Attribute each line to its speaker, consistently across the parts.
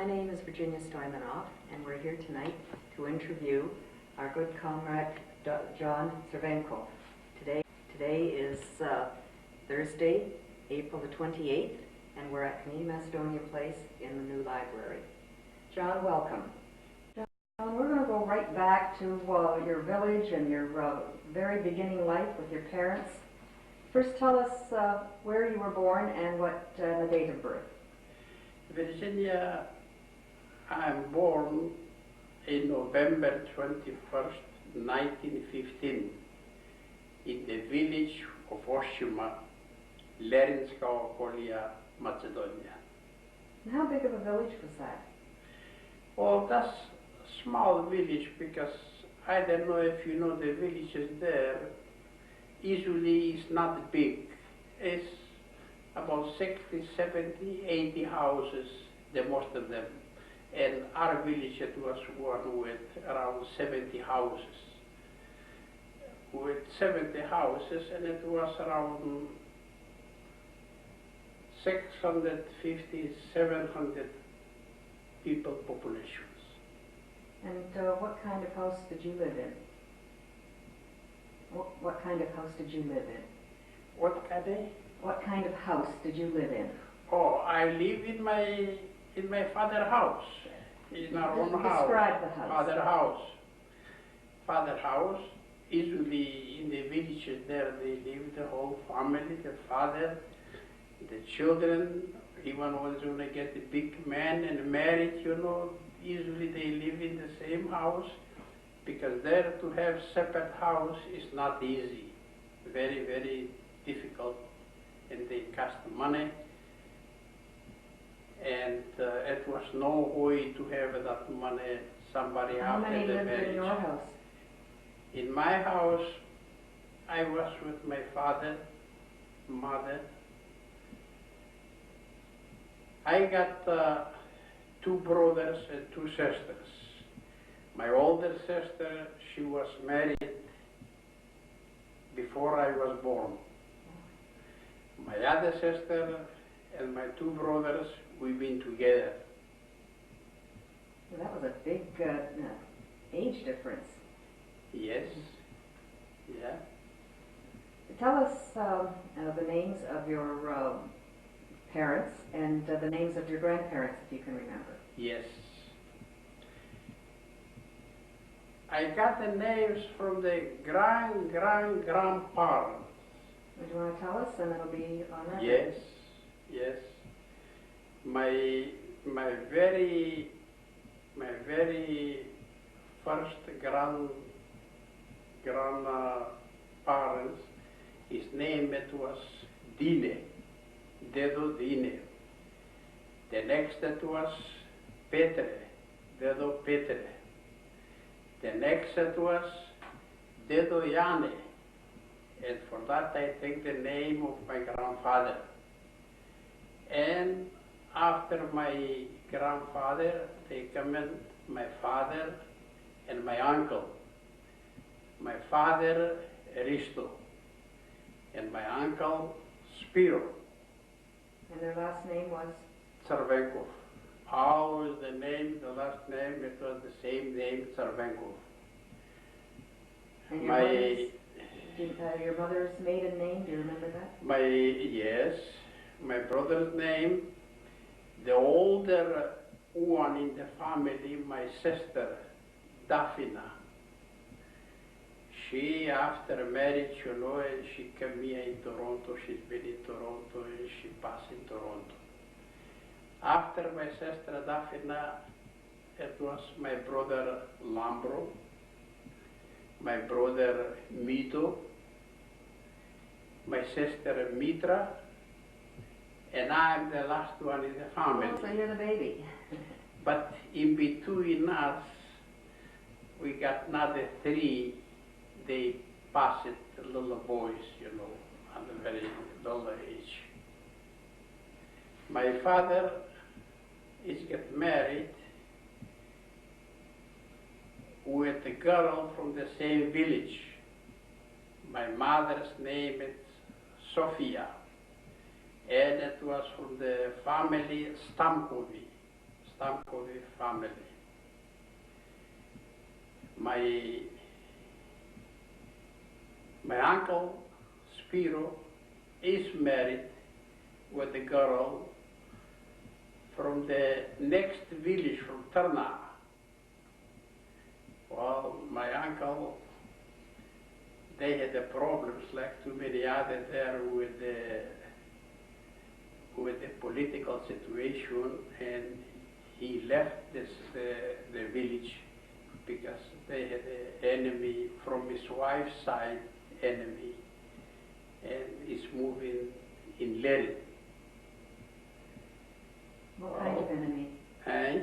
Speaker 1: My name is Virginia Stoimanov, and we're here tonight to interview our good comrade John Tsarvenkov. Today is Thursday, April the 28th, and we're at Macedonia Place in the new library. John, welcome. John, we're going to go right back to your village and your very beginning life with your parents. First, tell us where you were born and what the date of birth.
Speaker 2: Virginia, I'm born in November 21st, 1915, in the village of Oschima, Lerinsko, Macedonia.
Speaker 1: And how big of a village was that?
Speaker 2: Well, that's a small village because I don't know if you know the villages there. Usually it's not big. It's about 60, 70, 80 houses, the most of them. And our village it was one with around 70 houses. With 70 houses, and it was around 650, 700 people populations.
Speaker 1: And what kind of house did you live in? What kind of house did you live in?
Speaker 2: What kind of?
Speaker 1: What kind of house did you live in?
Speaker 2: Oh, I live in my father's house, in our own house.
Speaker 1: Describe the house.
Speaker 2: Father house. Father house. Usually in the villages there, they live the whole family, the father, the children. Even when they want to get a big man and married, you know, usually they live in the same house, because there to have separate house is not easy. Very, very difficult, and they cost money. And it was no way to have that money somebody
Speaker 1: How
Speaker 2: after
Speaker 1: many
Speaker 2: the
Speaker 1: lived
Speaker 2: marriage.
Speaker 1: in your house?
Speaker 2: In my house, I was with my father, mother. I got 2 brothers and 2 sisters. My older sister, she was married before I was born. My other sister and my 2 brothers, we've been together.
Speaker 1: Well, that was a big age difference.
Speaker 2: Yes, yeah.
Speaker 1: Tell us the names of your parents and the names of your grandparents, if you can remember.
Speaker 2: Yes. I got the names from the grandparents.
Speaker 1: Would you want to tell us, and it'll be on record?
Speaker 2: Yes, yes. My very first grandparents, his name it was Dine, Dedo Dine. The next it was Petre, Dedo Petre. The next it was Dedo Jane, and for that I take the name of my grandfather. And after my grandfather, they come in my father and my uncle. My father, Risto, and my uncle, Spiro.
Speaker 1: And their last name was?
Speaker 2: Tsarvenkov. Always the name, the last name, it was the same name, Tsarvenkov.
Speaker 1: And your mother's maiden name, do you remember that?
Speaker 2: Yes, my brother's name, the older one in the family, my sister, Daphina. She, after marriage, you know, she came here in Toronto, she's been in Toronto, and she passed in Toronto. After my sister Daphina, it was my brother Lambro, my brother Mito, my sister Mitra, and I'm the last one in the family.
Speaker 1: Oh, so you're the baby.
Speaker 2: But in between us, we got another 3. They passed it, little boys, you know, at a very little age. My father is get married with a girl from the same village. My mother's name is Sofia, and it was from the family Stamkovi. Tsarvenkov family. My uncle Spiro is married with a girl from the next village from Trna. Well, my uncle, they had the problems like too many others there with the political situation, and he left the village because they had an enemy from his wife's side, enemy, and is moving in Lerin.
Speaker 1: What kind of enemy?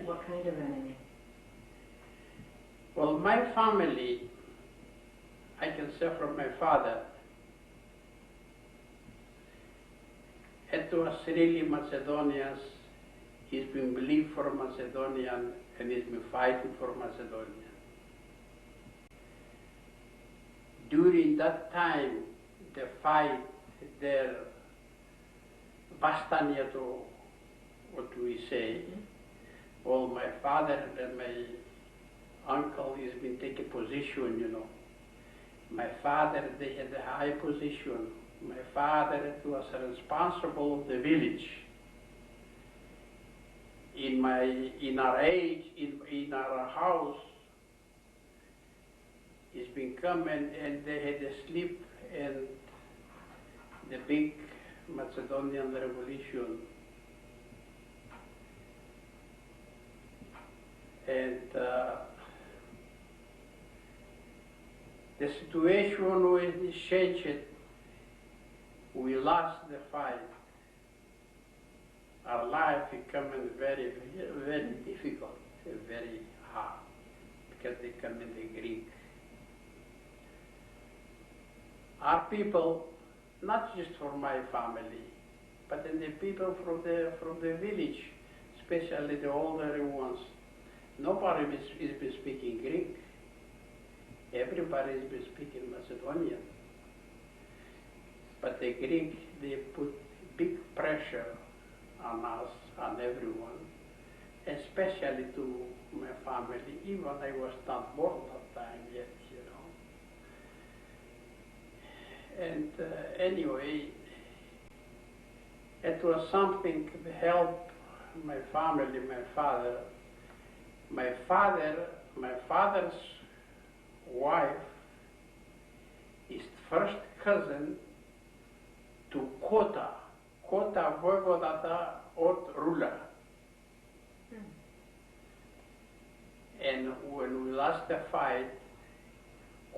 Speaker 1: What kind of enemy?
Speaker 2: Well, my family, I can say from my father, it was really Macedonians. He's been believed for Macedonian and he's been fighting for Macedonia. During that time, the fight there, Bastaniato, what do we say? Well, my father and my uncle has been taking position, you know. My father, they had a high position. My father was responsible of the village. In our age, in our house, he's been coming and they had a sleep and the big Macedonian revolution. And the situation was changed. We lost the fight. Our life becoming very, very difficult, very hard, because they come in the Greek. Our people, not just for my family, but in the people from the village, especially the older ones, nobody is been speaking Greek. Everybody has been speaking Macedonian. But the Greek, they put big pressure on us, on everyone, especially to my family, even I was not born that time yet, you know. And anyway, it was something to help my family, my father. My father's wife is first cousin to Kota Voivodata od Rula. And when we lost the fight,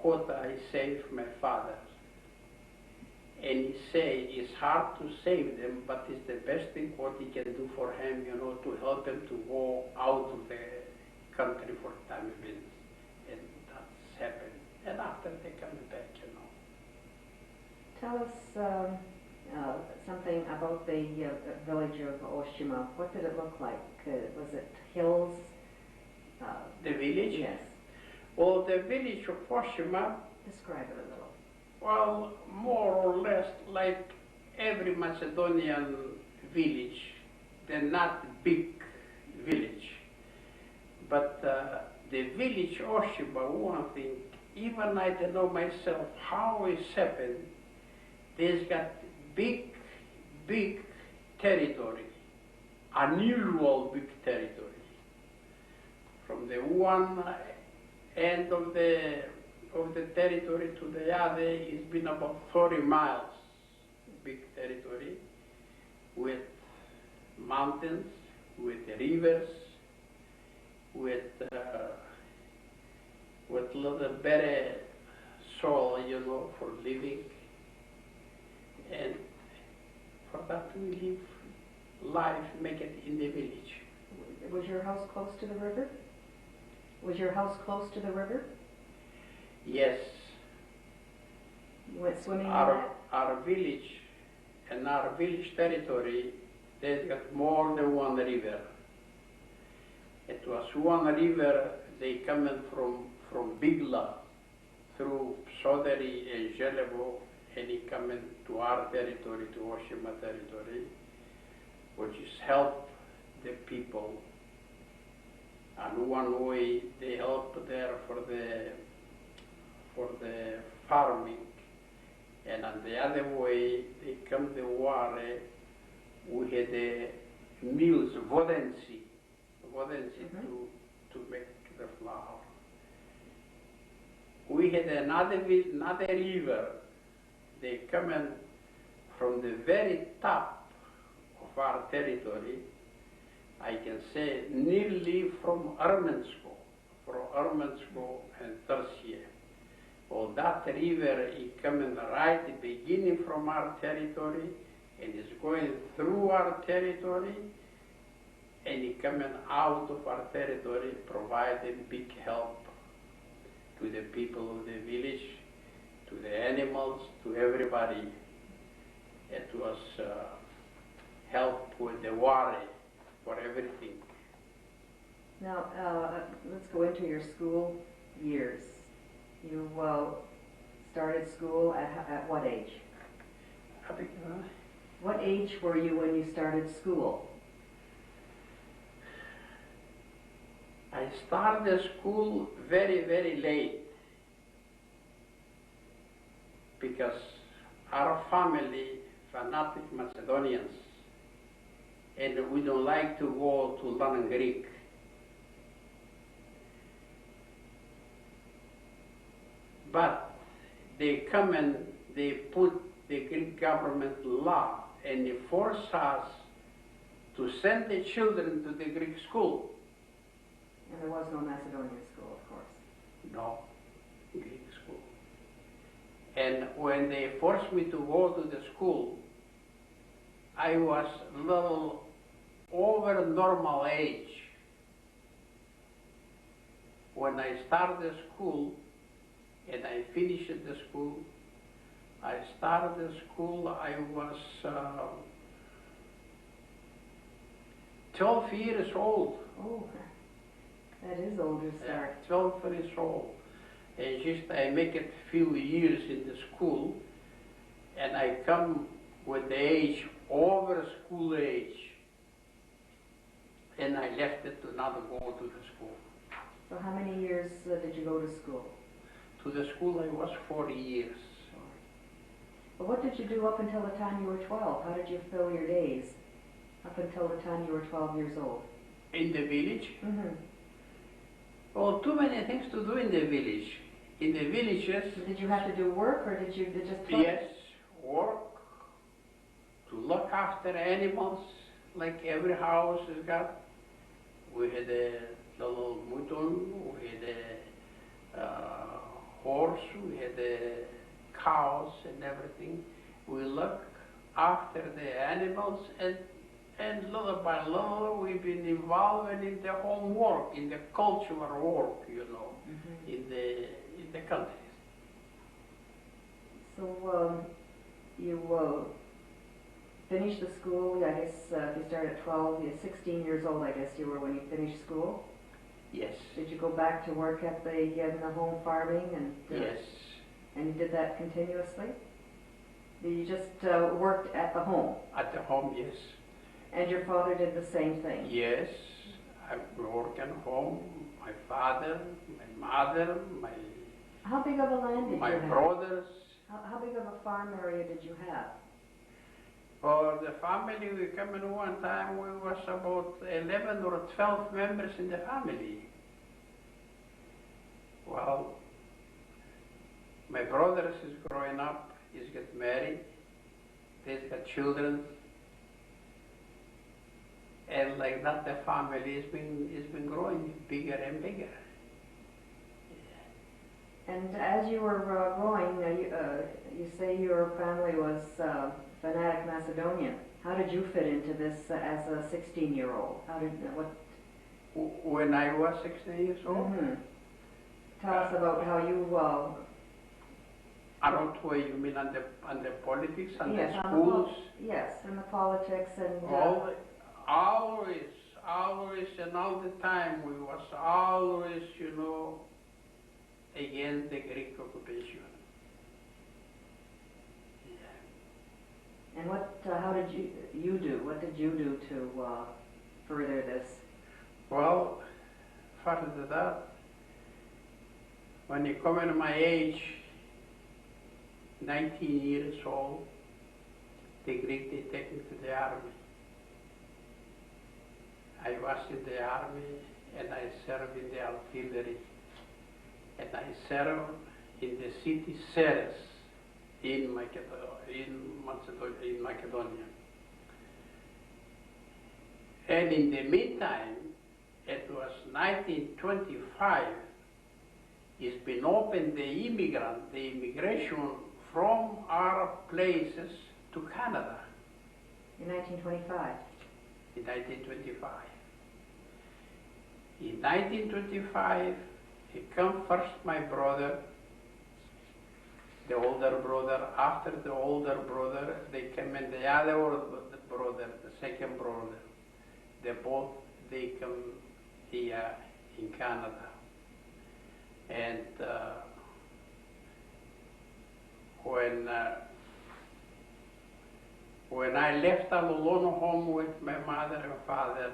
Speaker 2: Kota saved my father. And he say it's hard to save them, but it's the best thing what he can do for him, you know, to help him to go out of the country for time being. And that's happened. And after they come back, you know.
Speaker 1: Tell us something about the village of Oschima. What did it look like? Was it hills?
Speaker 2: The village?
Speaker 1: Yes.
Speaker 2: Well, the village of Oschima,
Speaker 1: describe it a little.
Speaker 2: Well, more or less like every Macedonian village. They're not big village. But the village Oschima, one thing, even I don't know myself how it's happened, there's got big territory, unusual big territory. From the one end of the territory to the other, it's been about 40 miles, big territory, with mountains, with rivers, with little better soil, you know, for living. And for that we live life, make it in the village.
Speaker 1: Was your house close to the river? Was your house close to the river?
Speaker 2: Yes.
Speaker 1: You went swimming in that?
Speaker 2: Our village and our village territory, there's got more than one river. It was one river, they coming from Bigla through Soderi and Želevo, and he coming to our territory, to Oschima territory, which is help the people And one way they help there for the farming, and on the other way they come the war. We had the mills, vodency to make the flour. We had another river. They come in from the very top of our territory. I can say nearly from Armensko and Tertia. Well, that river is coming right beginning from our territory and is going through our territory and is coming out of our territory, providing big help to the people of the village, to the animals, to everybody. It was help with the water for everything.
Speaker 1: Now, let's go into your school years. You started school at what age? What age were you when you started school?
Speaker 2: I started school very, very late because our family, fanatic Macedonians, and we don't like to go to learn Greek. But they come and they put the Greek government law and they force us to send the children to the Greek school.
Speaker 1: And there was no Macedonian school, of course.
Speaker 2: No, Greek school. And when they forced me to go to the school, I was a little over normal age. When I started school and I finished the school, I was 12 years old.
Speaker 1: Oh, that is older start.
Speaker 2: 12 years old. And just I make it few years in the school, and I come with the age over school age, and I left it to not go to the school.
Speaker 1: So how many years did you go to school?
Speaker 2: To the school I was 40 years.
Speaker 1: Well, what did you do up until the time you were 12? How did you fill your days up until the time you were 12 years old?
Speaker 2: In the village?
Speaker 1: Mm-hmm.
Speaker 2: Well, too many things to do in the village. In the villages...
Speaker 1: Did you have to do work, or did you just play?
Speaker 2: Yes, work, to look after animals, like every house has got. We had a little mutton, we had a horse, we had cows and everything. We look after the animals, and little by little we've been involved in the home work, in the cultural work, you know, in the countries.
Speaker 1: So you finished the school, I guess if you started at 12, you're 16 years old, I guess you were when you finished school?
Speaker 2: Yes.
Speaker 1: Did you go back to work at in the home farming? And
Speaker 2: yes.
Speaker 1: And you did that continuously? You just worked at the home?
Speaker 2: At the home, yes.
Speaker 1: And your father did the same thing?
Speaker 2: Yes. I work at home. My father, my mother,
Speaker 1: How big of a land did you have?
Speaker 2: My brothers.
Speaker 1: How big of a farm area did you have?
Speaker 2: For the family, we come in one time, we was about 11 or 12 members in the family. Well, my brothers is growing up, he's got married, they've got children, and like that the family has been growing bigger and bigger.
Speaker 1: And as you were growing, you say your family was fanatic Macedonian. How did you fit into this as a 16-year-old?
Speaker 2: When I was 16 years old?
Speaker 1: Mm-hmm. Tell us about how you...
Speaker 2: About what you mean on the politics and
Speaker 1: yes,
Speaker 2: the schools?
Speaker 1: Yes, and the politics and...
Speaker 2: Always, and all the time, we was always, you know, against the Greek occupation. Yeah.
Speaker 1: And how did you do? What did you do to further this?
Speaker 2: Well, further that, when you come in my age, 19 years old, they take me to the army. I was in the army and I served in the artillery. And I served in the city Ceres in Macedonia. And in the meantime, it was 1925, it's been opened the immigration from our places to Canada.
Speaker 1: In 1925?
Speaker 2: In 1925. In 1925, he come first my brother, the older brother. After the older brother, they came in the other brother, the second brother. They come here in Canada. And when I left all alone home with my mother and father,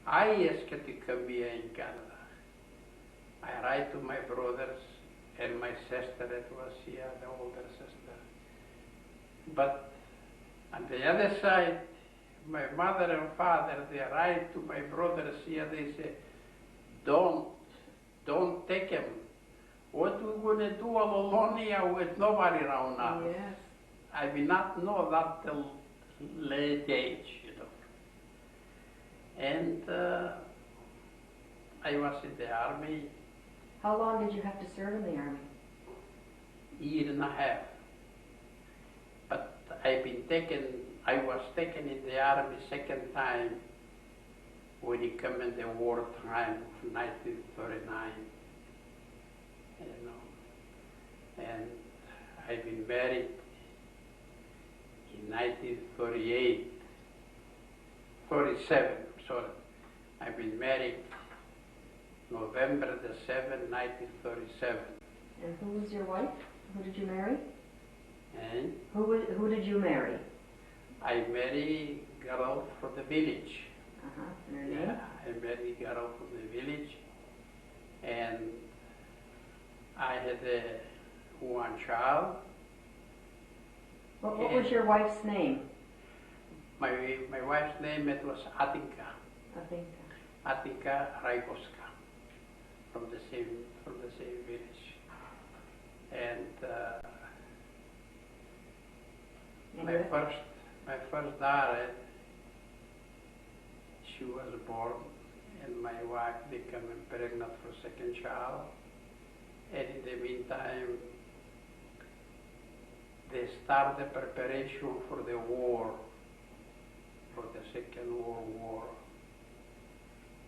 Speaker 2: I asked to come here in Canada. I write to my brothers and my sister that was here, the older sister. But on the other side, my mother and father, they write to my brothers here, they say, don't take him. What we going to do all alone here with nobody around us?
Speaker 1: Yes.
Speaker 2: I will not know that till late age, you know. And I was in the army.
Speaker 1: How long did you have to serve in the army?
Speaker 2: Year and a half. But I was taken in the army second time when he came in the war time of 1939. You know. And I've been married in 1937, sorry. I've been married November the 7th, 1937.
Speaker 1: And who was your wife? Who did you marry?
Speaker 2: And
Speaker 1: Who did you marry?
Speaker 2: I married a girl from the village.
Speaker 1: And her name?
Speaker 2: Yeah, I married a girl from the village. And I had one child.
Speaker 1: What was your wife's name?
Speaker 2: My wife's name, it was Athinka. Athinka Raikov, from the same village. And my first daughter, she was born, and my wife became pregnant for second child. And in the meantime, they started the preparation for the war, for the Second World War.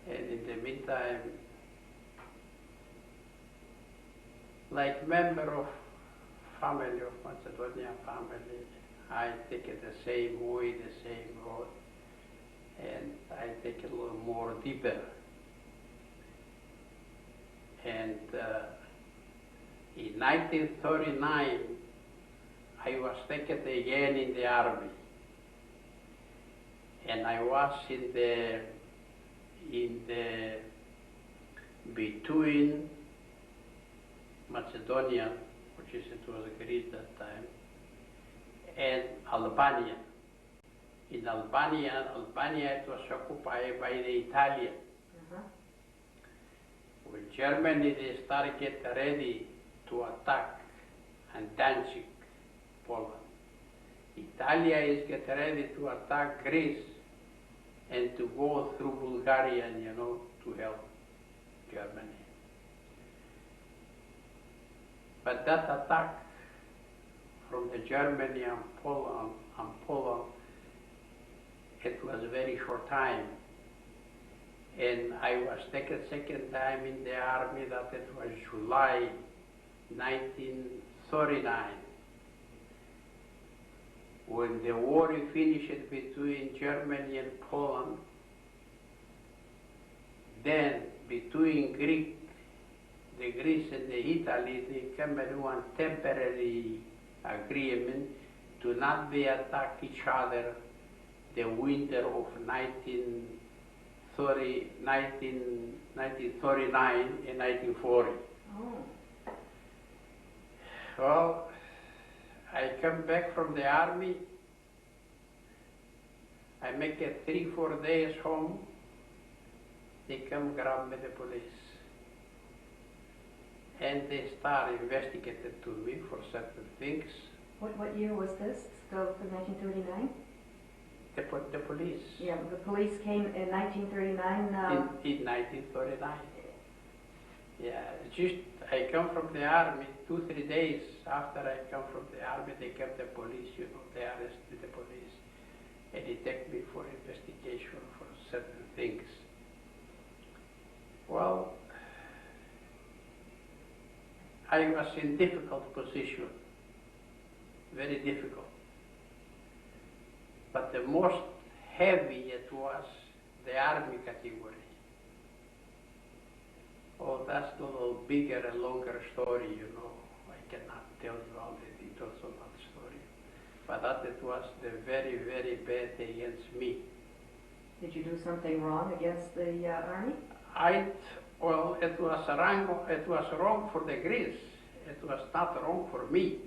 Speaker 2: And in the meantime, like member of family of Macedonian family, I take it the same way, the same road, and I take it a little more deeper. And in 1939, I was taken again in the army, and I was in the between Macedonia, which it was Greece that time, and Albania. In Albania it was occupied by the Italians. When Germany they started getting ready to attack and Danzig, Poland. Italia is getting ready to attack Greece and to go through Bulgaria, you know, to help Germany. But that attack from the Germany and Poland, it was a very short time. And I was taken second time in the army, that it was July 1939. When the war finished between Germany and Poland, then between the Greece and the Italy, they came to one temporary agreement to not be attack each other the winter of 1939 and 1940.
Speaker 1: Oh.
Speaker 2: Well, I come back from the army. I make it 3-4 days home. They come grab me, the police. And they start investigating to me for certain things.
Speaker 1: What year was this? Go for 1939?
Speaker 2: The police.
Speaker 1: Yeah, the police came in 1939.
Speaker 2: In 1939. Yeah, just I come from the army 2-3 days after I come from the army. They come the police, you know, they arrested the police, and they take me for investigation for certain things. Well, I was in difficult position, very difficult. But the most heavy it was the army category. Oh, that's a little bigger and longer story, you know. I cannot tell you all the details of that story. But that it was the very, very bad against me.
Speaker 1: Did you do something wrong against the army?
Speaker 2: Well, it was wrong for the Greeks. It was not wrong for me.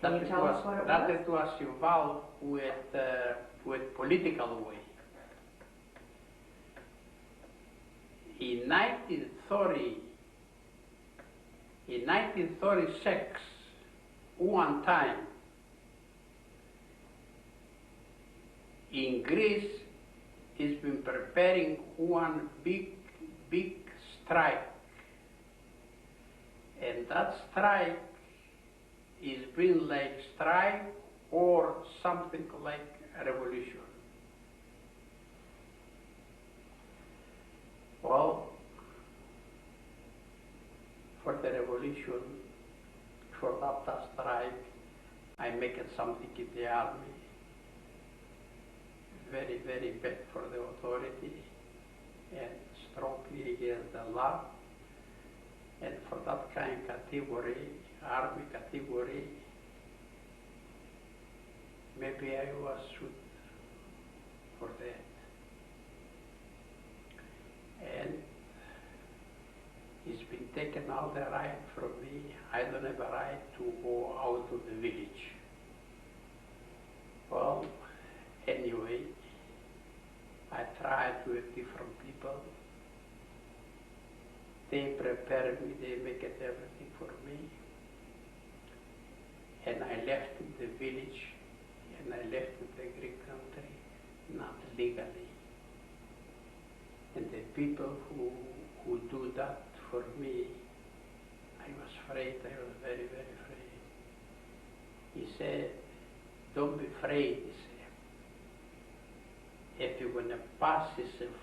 Speaker 1: Can you tell us what it was?
Speaker 2: That it was involved with political way. In 1936, one time, in Greece, has been preparing one big strike. And that strike is been like strike or something like a revolution. Well, for the revolution, for that strike, I make it something in the army. Very, very bad for the authority and strongly against the law. And for that kind of category, army category, maybe I was suited for that. And it's been taken all the right from me. I don't have a right to go out of the village. Well, anyway, I tried with different people. They prepare me, they make it everything for me. And I left the village, and I left the Greek country, not legally. And the people who do that for me, I was afraid, I was very, very afraid. He said, don't be afraid, he said. If you're going to pass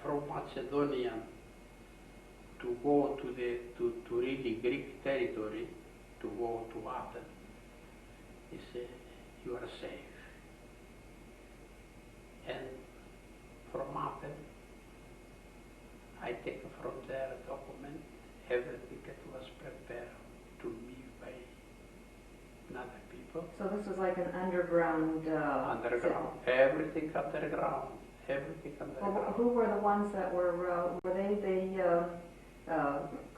Speaker 2: from Macedonia to go to really Greek territory, to go to Athens, he said, you are safe. And from Athens, I take from there a document, everything that was prepared to me by other people.
Speaker 1: So this was like an underground...
Speaker 2: underground, everything underground. Everything underground.
Speaker 1: Well, who were the ones that were they the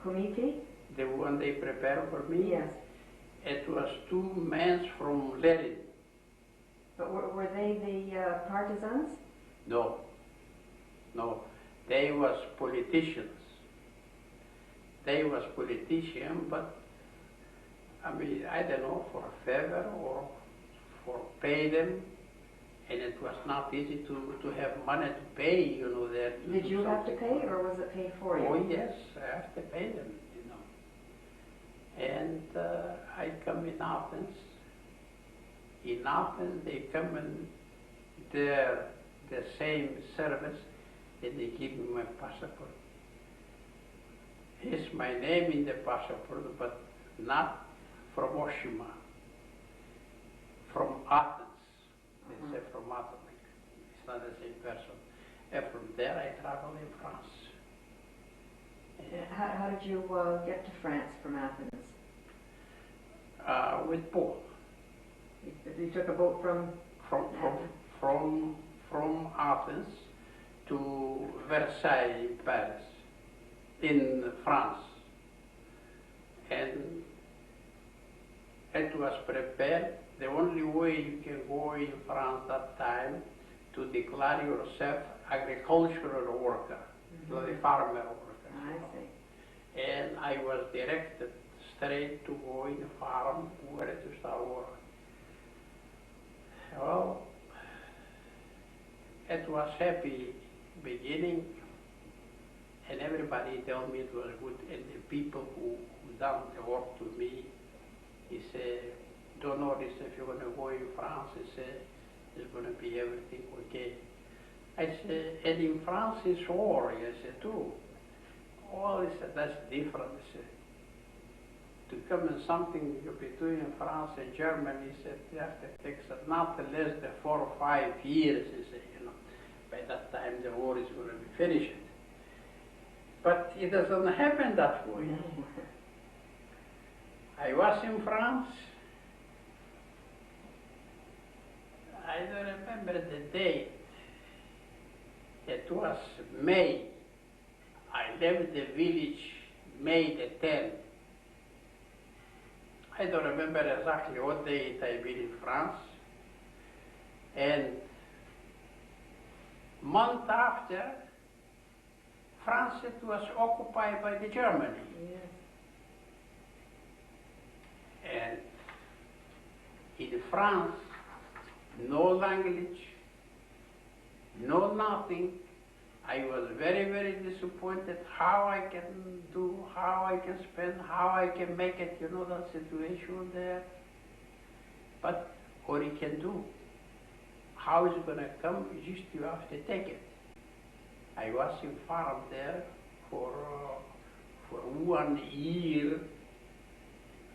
Speaker 1: committee?
Speaker 2: The one they prepared for me?
Speaker 1: Yes.
Speaker 2: It was 2 men from Lerin.
Speaker 1: But were they the partisans?
Speaker 2: No. No. They was politicians. They was politicians, but I mean, I don't know, for a favor or for pay them. And it was not easy to have money to pay, you know.
Speaker 1: Did you have to pay, or was it paid for you?
Speaker 2: Oh yes, I have to pay them, you know. And I come in Athens. In Athens, they come in the same service, and they give me my passport. It's my name in the passport, but not from Oschima, from Athens. They say from Athens. It's not the same person. And from there, I travel in France.
Speaker 1: How did you get to France from Athens?
Speaker 2: With boat.
Speaker 1: You took a boat from
Speaker 2: From Athens to Versailles, Paris, in France. And it was prepared. The only way you can go in France that time to declare yourself agricultural worker, not a farmer worker.
Speaker 1: I see.
Speaker 2: And I was directed straight to go in a farm where to start work. Well, it was happy beginning, and everybody told me it was good. And the people who done the work to me, he said, don't worry, if you're going to go in France, he said, it's going to be everything okay. I said, and in France it's war, I said, too. Oh, he said, that's different, he said. To come in something between France and Germany, he said, you have to take not less than 4 or 5 years, he said, you know. By that time the war is going to be finished. But it doesn't happen that way. I was in France. I don't remember the date. It was May. I left the village May the 10th. I don't remember exactly what date I've been in France. And month after, France it was occupied by the Germany.
Speaker 1: Yes.
Speaker 2: And in France, no language, no nothing. I was very, very disappointed how I can do, how I can spend, how I can make it, you know, that situation there. But what he can do, how is it going to come, just you have to take it. I was in farm there for 1 year,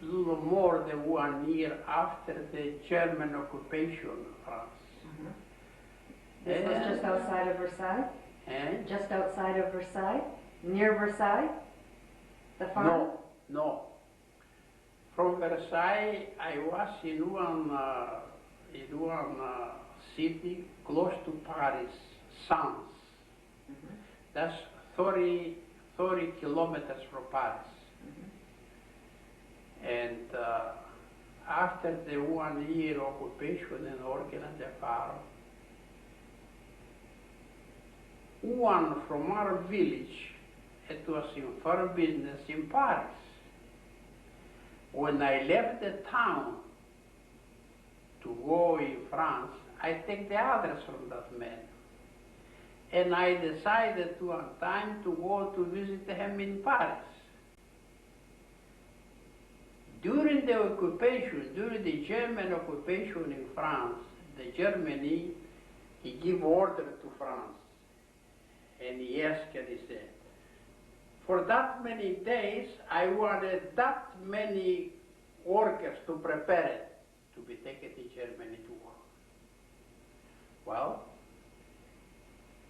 Speaker 2: a little more than 1 year after the German occupation of France.
Speaker 1: Mm-hmm. This was just outside of Versailles?
Speaker 2: And
Speaker 1: Just outside of Versailles? Near Versailles? The farm?
Speaker 2: no, no. From Versailles, I was in one city close to Paris, Sens.
Speaker 1: Mm-hmm.
Speaker 2: That's 30 kilometers from Paris.
Speaker 1: Mm-hmm.
Speaker 2: And after the 1 year occupation and working at the farm, one from our village, it was in farm business in Paris. When I left the town to go in France, I take the address from that man. And I decided to have time to go to visit him in Paris. During the occupation, during the German occupation in France, the Germany, he gave order to France. And he asked, and he said, for that many days, I wanted that many workers to prepare it to be taken to Germany to work. Well,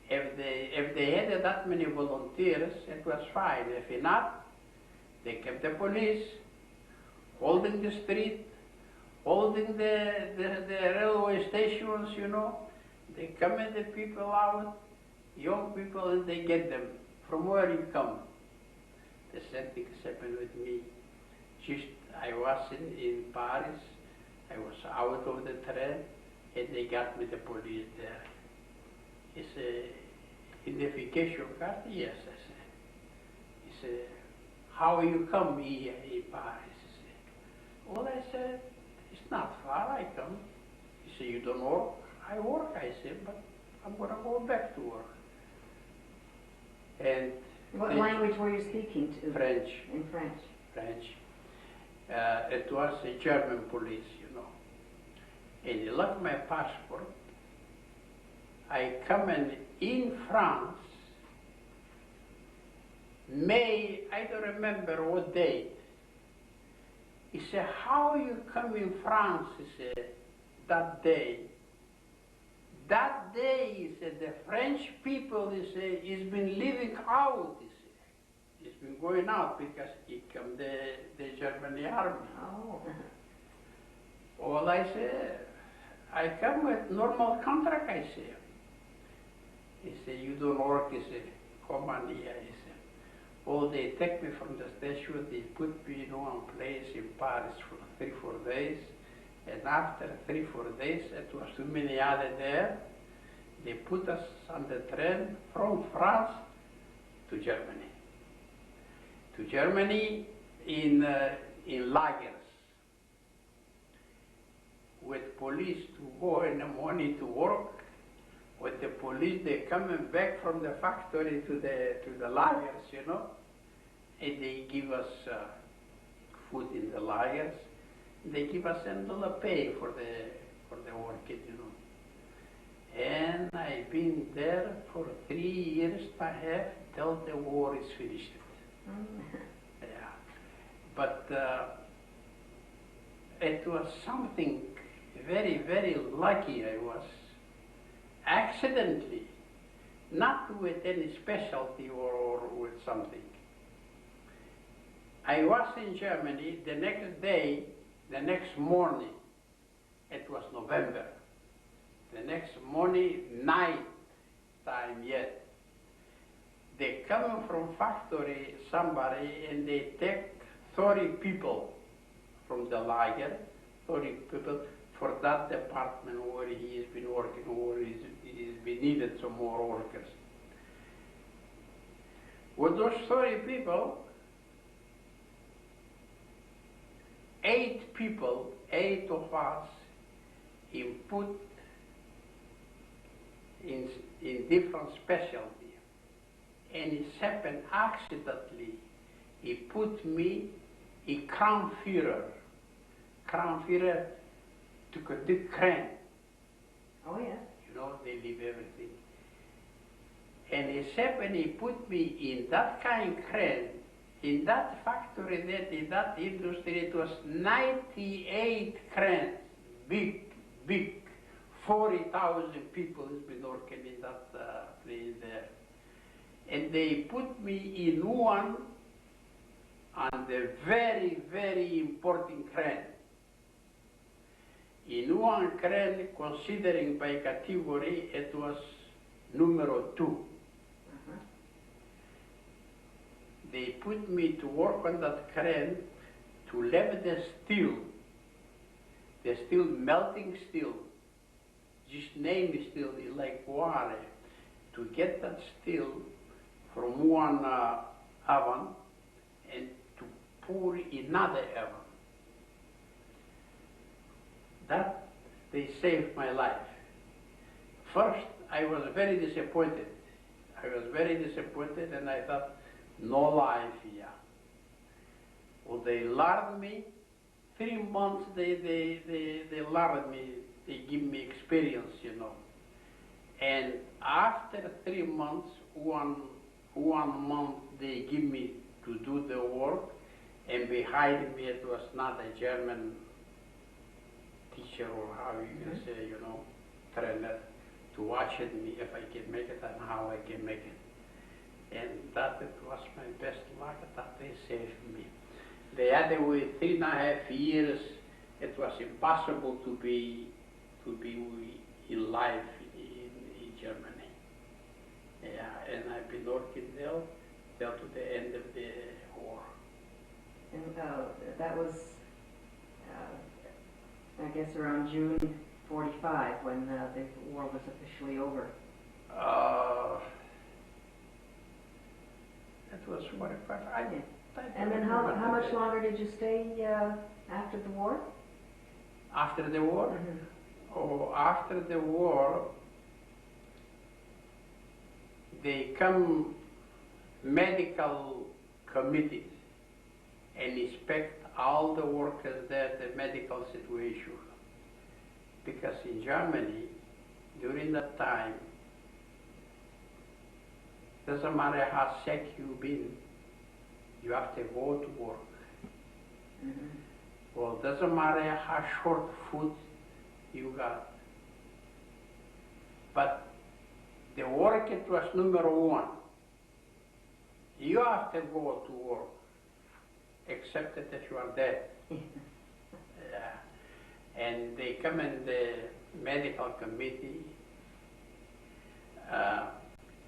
Speaker 2: if they had that many volunteers, it was fine. If not, they kept the police, holding the street, holding the railway stations, you know. They come in the people out, young people, and they get them. From where you come? The same thing happened with me. Just, I was in Paris, I was out of the train, and they got me the police there. He said, identification card? Yes, I said. He said, how you come here in Paris? He said, well, I said, it's not far, I come. He said, you don't work? I work, I said, but I'm going to go back to work. And
Speaker 1: what language were you speaking to?
Speaker 2: French.
Speaker 1: In French.
Speaker 2: French. It was a German police, you know. And he looked my passport. I come in France, May, I don't remember what date. He said, how you come in France, he said, that day. That day, he said, the French people, he said, he's been living out, he said. He's been going out because he come the German army.
Speaker 1: Oh.
Speaker 2: Well, I said, I come with normal contract, I say. He said, you don't work. He said, come on here. He said, oh, they take me from the station, they put me in one place in Paris for 3-4 days. And after 3-4 days, it was too many other there. They put us on the train from France to Germany. To Germany in lagers, with police to go in the morning to work. With the police, they coming back from the factory to the lagers, you know, and they give us food in the lagers. They give us $1 pay for the working, you know. And I've been there for 3 years and a half till the war is finished. Yeah, but it was something very, very lucky. I was accidentally, not with any specialty or with something. I was in Germany the next day, the next morning. It was November. The next morning, night time yet. They come from factory, somebody, and they take 30 people from the lager, 30 people for that department where he has been working, where he's been needed some more workers. With those 30 people, 8 people, 8 of us, put in different specialties. And it happened accidentally. He put me in Crown Führer. Crown Führer took a big crane.
Speaker 1: Oh, yeah.
Speaker 2: You know, they leave everything. And it happened, he put me in that kind of crane, in that factory, in that industry. It was 98 cranes, big, big. 40,000 people has been working in that place there. And they put me in one on the very, very important crane. In one crane, considering by category, it was numero 2. They put me to work on that crane to level the steel melting steel, just name steel, like water, to get that steel from one oven and to pour another oven. That, they saved my life. First, I was very disappointed. And I thought, no life here. Well, they learned me. 3 months they learned me. They give me experience, you know. And after 3 months, one month they give me to do the work, and behind me it was not a German teacher, or how you can say, you know, trainer, to watch me if I can make it and how I can make it. And that it was my best luck that they saved me. The other way, 3.5 years, it was impossible to be in life in Germany. Yeah, and I've been working there till to the end of the war.
Speaker 1: And that was, I guess, around June 45 when the war was officially over.
Speaker 2: It was 45.
Speaker 1: And then how much longer did you stay after the war?
Speaker 2: After the war?
Speaker 1: Mm-hmm.
Speaker 2: Oh, after the war, they come medical committees and inspect all the workers there, the medical situation. Because in Germany, during that time, doesn't matter how sick you've been, you have to go to work.
Speaker 1: Mm-hmm.
Speaker 2: Well, doesn't matter how short food you got. But the work, it was number 1. You have to go to work, except that if you are dead. Yeah. And they come in the medical committee.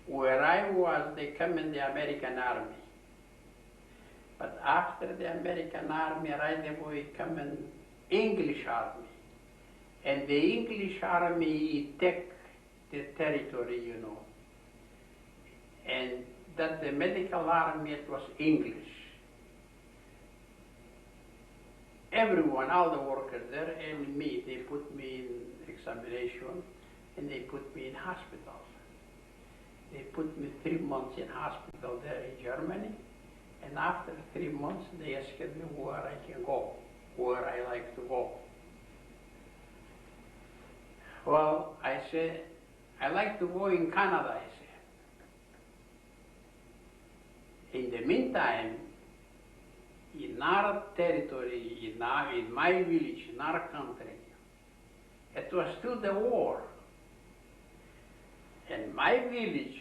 Speaker 2: Where I was, they come in the American Army. But after the American Army, right away come in English Army. And the English Army take the territory, you know. And that the medical army, it was English. Everyone, all the workers there, and me, they put me in examination, and they put me in hospital. They put me 3 months in hospital there in Germany, and after 3 months, they asked me where I can go, where I like to go. Well, I said, I like to go in Canada, I said. In the meantime, in our territory, in my village, in our country, it was still the war. And my village,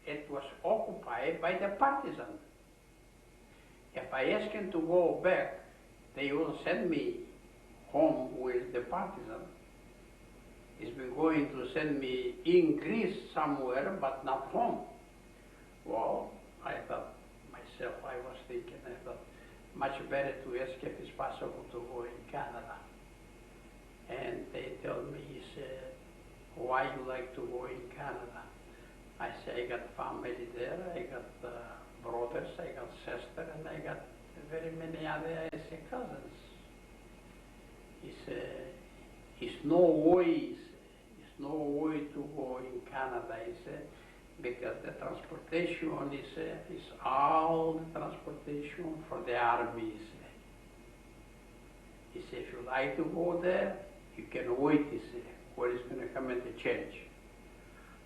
Speaker 2: it was occupied by the partisans. If I ask them to go back, they will send me home with the partisans. He's been going to send me in Greece somewhere, but not home. Well, I thought myself, I was thinking, I thought, much better to ask if it's possible to go in Canada. And they told me, he said, why you like to go in Canada? I said, I got family there, I got brothers, I got sister, and I got very many other cousins. He said, it's no way to go in Canada, he said, because the transportation is all the transportation for the army, he said. He said, if you like to go there, you can wait, he said, where is going to come in the change.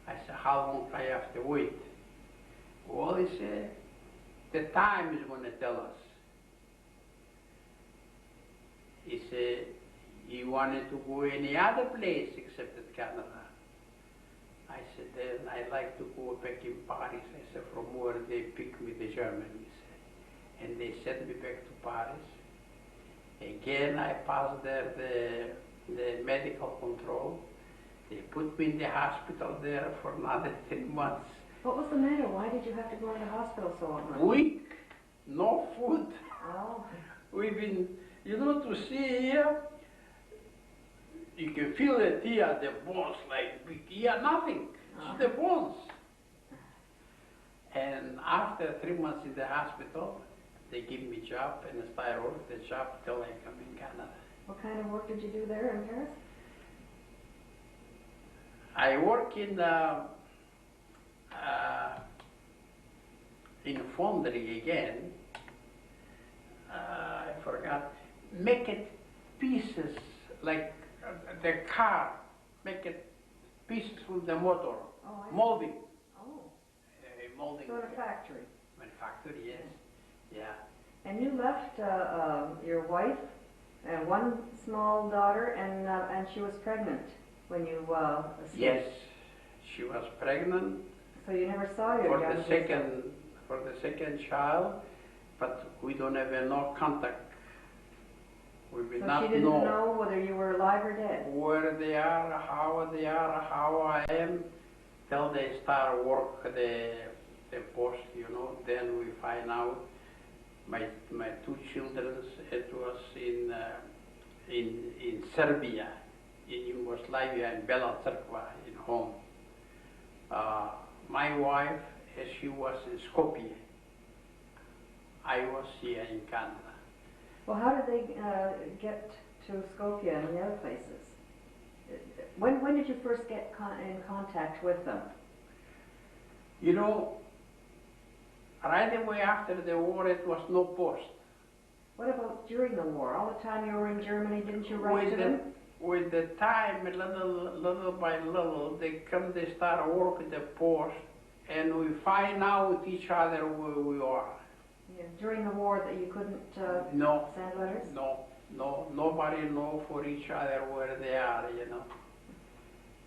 Speaker 2: I said, how long do I have to wait? Well, he said, the time is going to tell us. He said, he wanted to go any other place except at Canada. I said, then I like to go back in Paris. I said, from where they picked me to Germany, he said. And they sent me back to Paris. Again, I passed there the medical control. They put me in the hospital there for another 3 months.
Speaker 1: What was the matter? Why did you have to go into hospital so often?
Speaker 2: Weak, no food.
Speaker 1: Oh.
Speaker 2: We've been, you know, to see here, you can feel it here, the bones, like here, nothing. It's the bones. And after 3 months in the hospital, they give me a job, and I start working the job till I come in Canada.
Speaker 1: What kind of work did you do there in Paris?
Speaker 2: I work in foundry again. I forgot. Make it pieces like the car. Make it pieces with the motor.
Speaker 1: Oh,
Speaker 2: molding.
Speaker 1: Oh.
Speaker 2: Molding.
Speaker 1: Sort of factory.
Speaker 2: Manufacturing, yes. Yeah.
Speaker 1: And you left your wife and one small daughter, and she was pregnant when you escaped.
Speaker 2: Yes, she was pregnant.
Speaker 1: So you never saw your
Speaker 2: for the second child, but we don't have no contact. We will
Speaker 1: so
Speaker 2: not
Speaker 1: she didn't know whether you were alive or dead.
Speaker 2: Where they are, how I am, till they start work the post, you know. Then we find out my 2 children. It was in Serbia, in Yugoslavia, in Bela Crkva, in home. My wife, she was in Skopje. I was here in Canada.
Speaker 1: Well, how did they get to Skopje and the other places? When did you first get in contact with them?
Speaker 2: You know, right away after the war, it was no post.
Speaker 1: What about during the war? All the time you were in Germany, didn't you write to them?
Speaker 2: With the time, little by little, they start working the post, and we find out each other where we are.
Speaker 1: Yeah, during the war that you couldn't
Speaker 2: no,
Speaker 1: send letters?
Speaker 2: No, nobody know for each other where they are, you know.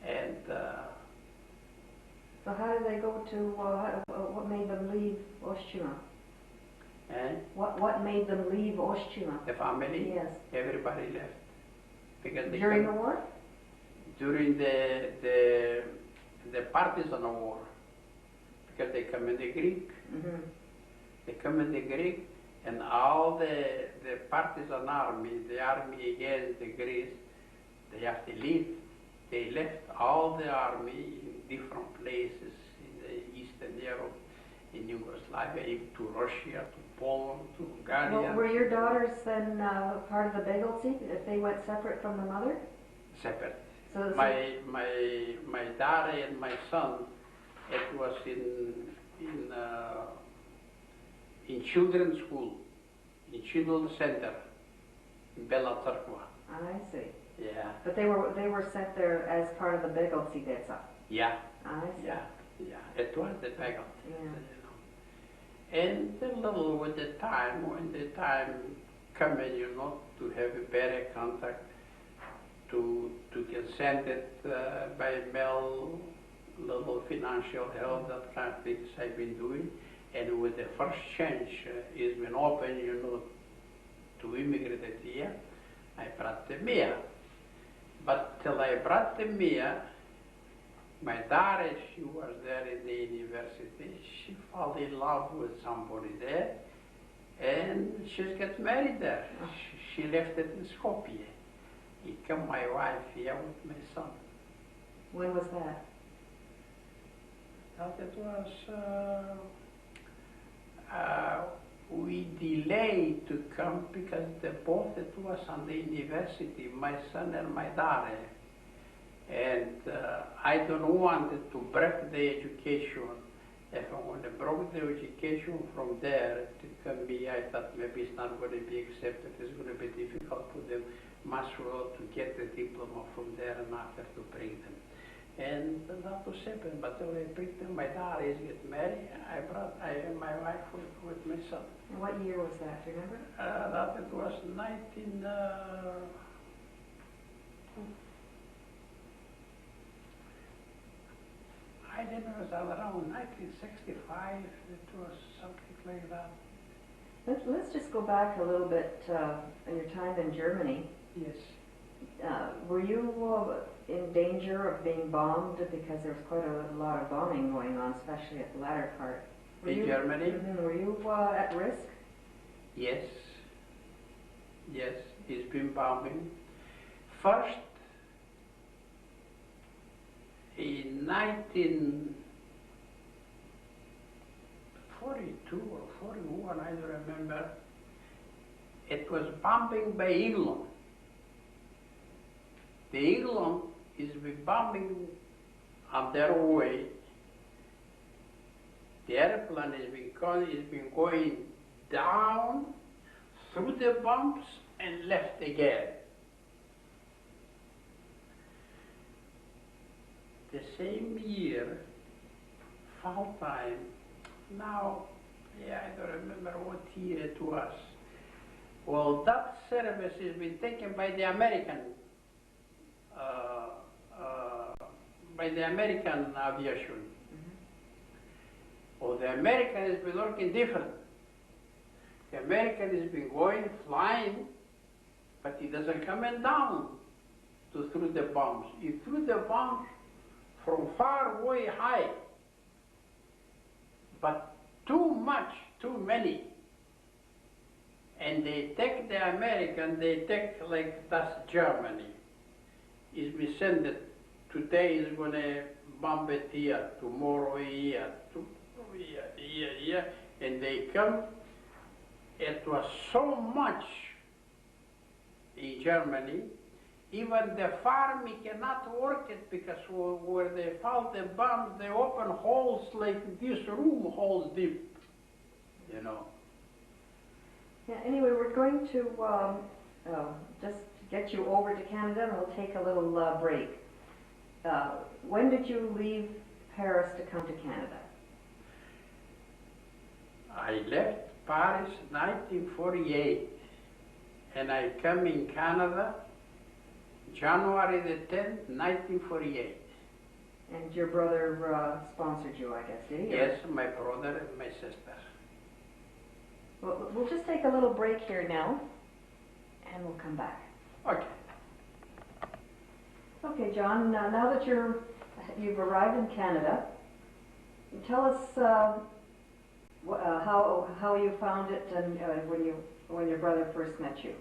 Speaker 2: And
Speaker 1: so how did they go to, what made them leave Oschima? What made them leave Oschima?
Speaker 2: The family?
Speaker 1: Yes.
Speaker 2: Everybody left. Because they
Speaker 1: during the war?
Speaker 2: During the partisan war. because they come in the Greek.
Speaker 1: Mm-hmm.
Speaker 2: They come in the Greek, and all the partisan army, the army against the Greece, they have to leave. They left all the army in different places in the Eastern Europe, in Yugoslavia, even to Russia, to Poland, to Hungary.
Speaker 1: Well, were your daughters then part of the Begelty, if they went separate from the mother?
Speaker 2: Separate.
Speaker 1: So
Speaker 2: My daughter and my son, it was in children's school, in children's center, in Bela Crkva.
Speaker 1: I see.
Speaker 2: Yeah.
Speaker 1: But they were sent there as part of the Begelty Deca.
Speaker 2: Yeah.
Speaker 1: I see.
Speaker 2: Yeah. Yeah. It was the Begelty.
Speaker 1: Yeah.
Speaker 2: You know. And a little with the time, when the time coming, you know, to have a better contact, to get sent it by mail, little financial help, that kind of things I've been doing. And with the first change it's been open, you know, to immigrate here, I brought them here. But till I brought them here, my daughter, she was there in the university, she fell in love with somebody there, and she's got married there. She left it in Skopje. He come my wife here with my son.
Speaker 1: When was that?
Speaker 2: That it was, we delayed to come because both it was on the university, my son and my daughter. And I don't want it to break the education. If I want to break the education from there to come here, I thought maybe it's not going to be accepted. It's going to be difficult for them much well to get the diploma from there and after to bring them. And that was simple. But when I bring them, my daughter is get married. I brought my wife with my son.
Speaker 1: And what year was that? Do you remember?
Speaker 2: That it was 19. I think it was around 1965. It was something like that.
Speaker 1: Let's just go back a little bit in your time in Germany.
Speaker 2: Yes.
Speaker 1: Were you in danger of being bombed, because there was quite a lot of bombing going on, especially at the latter part?
Speaker 2: In Germany?
Speaker 1: Were you at risk?
Speaker 2: Yes. Yes, it's been bombing. First, in 1942 or 41, I don't remember, it was bombing by England. The England is been bombing on their way. The airplane has been going down through the bombs and left again. The same year, fall time, now, yeah, I don't remember what year it was. Well, that service has been taken by the American aviation.
Speaker 1: Mm-hmm.
Speaker 2: Well, the American has been working different. The American has been going, flying, but he doesn't come in down to through the bombs. He threw the bombs from far way high, but too much, too many. And they take the American, they take like that's Germany. Is we send it, today is going to bomb it here, tomorrow here, here, and they come. It was so much in Germany, even the farm cannot work it, because where they found the bombs, they open holes like this room, holes deep, you know.
Speaker 1: Yeah, anyway, we're going to just get you over to Canada, and we'll take a little break. When did you leave Paris to come to Canada?
Speaker 2: I left Paris 1948, and I come in Canada January the 10th, 1948.
Speaker 1: And your brother sponsored you, I guess, did he?
Speaker 2: Yes, my brother and my sister.
Speaker 1: Well, we'll just take a little break here now, and we'll come back.
Speaker 2: Okay.
Speaker 1: Okay, John, now that you've arrived in Canada, Tell us how you found it and when your brother first met you.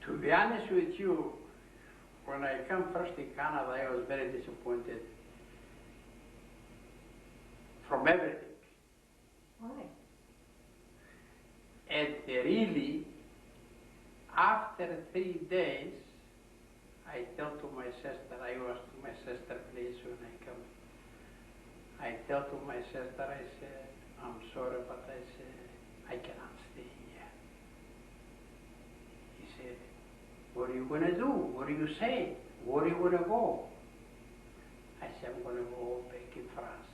Speaker 2: To be honest with you, when I come first in Canada, I was very disappointed from everything.
Speaker 1: Why?
Speaker 2: And really, after 3 days, I tell to my sister, I was to my sister place when I come. I tell to my sister, I said, I'm sorry, but I said, I cannot stay here. He said, what are you going to do? What do you say? Where are you going to go? I said, I'm going to go back in France.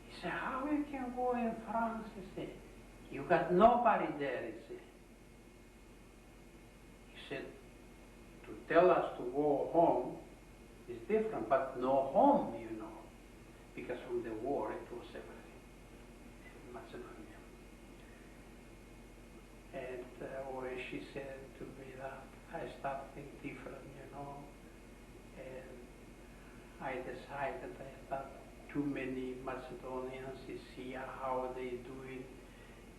Speaker 2: He said, how you can go in France? He said, you got nobody there, he said. He said, to tell us to go home is different, but no home, you know, because from the war it was everything in Macedonia. And when she said to me that, I started thinking different, you know, and I decided I thought too many Macedonians is here, how they do it,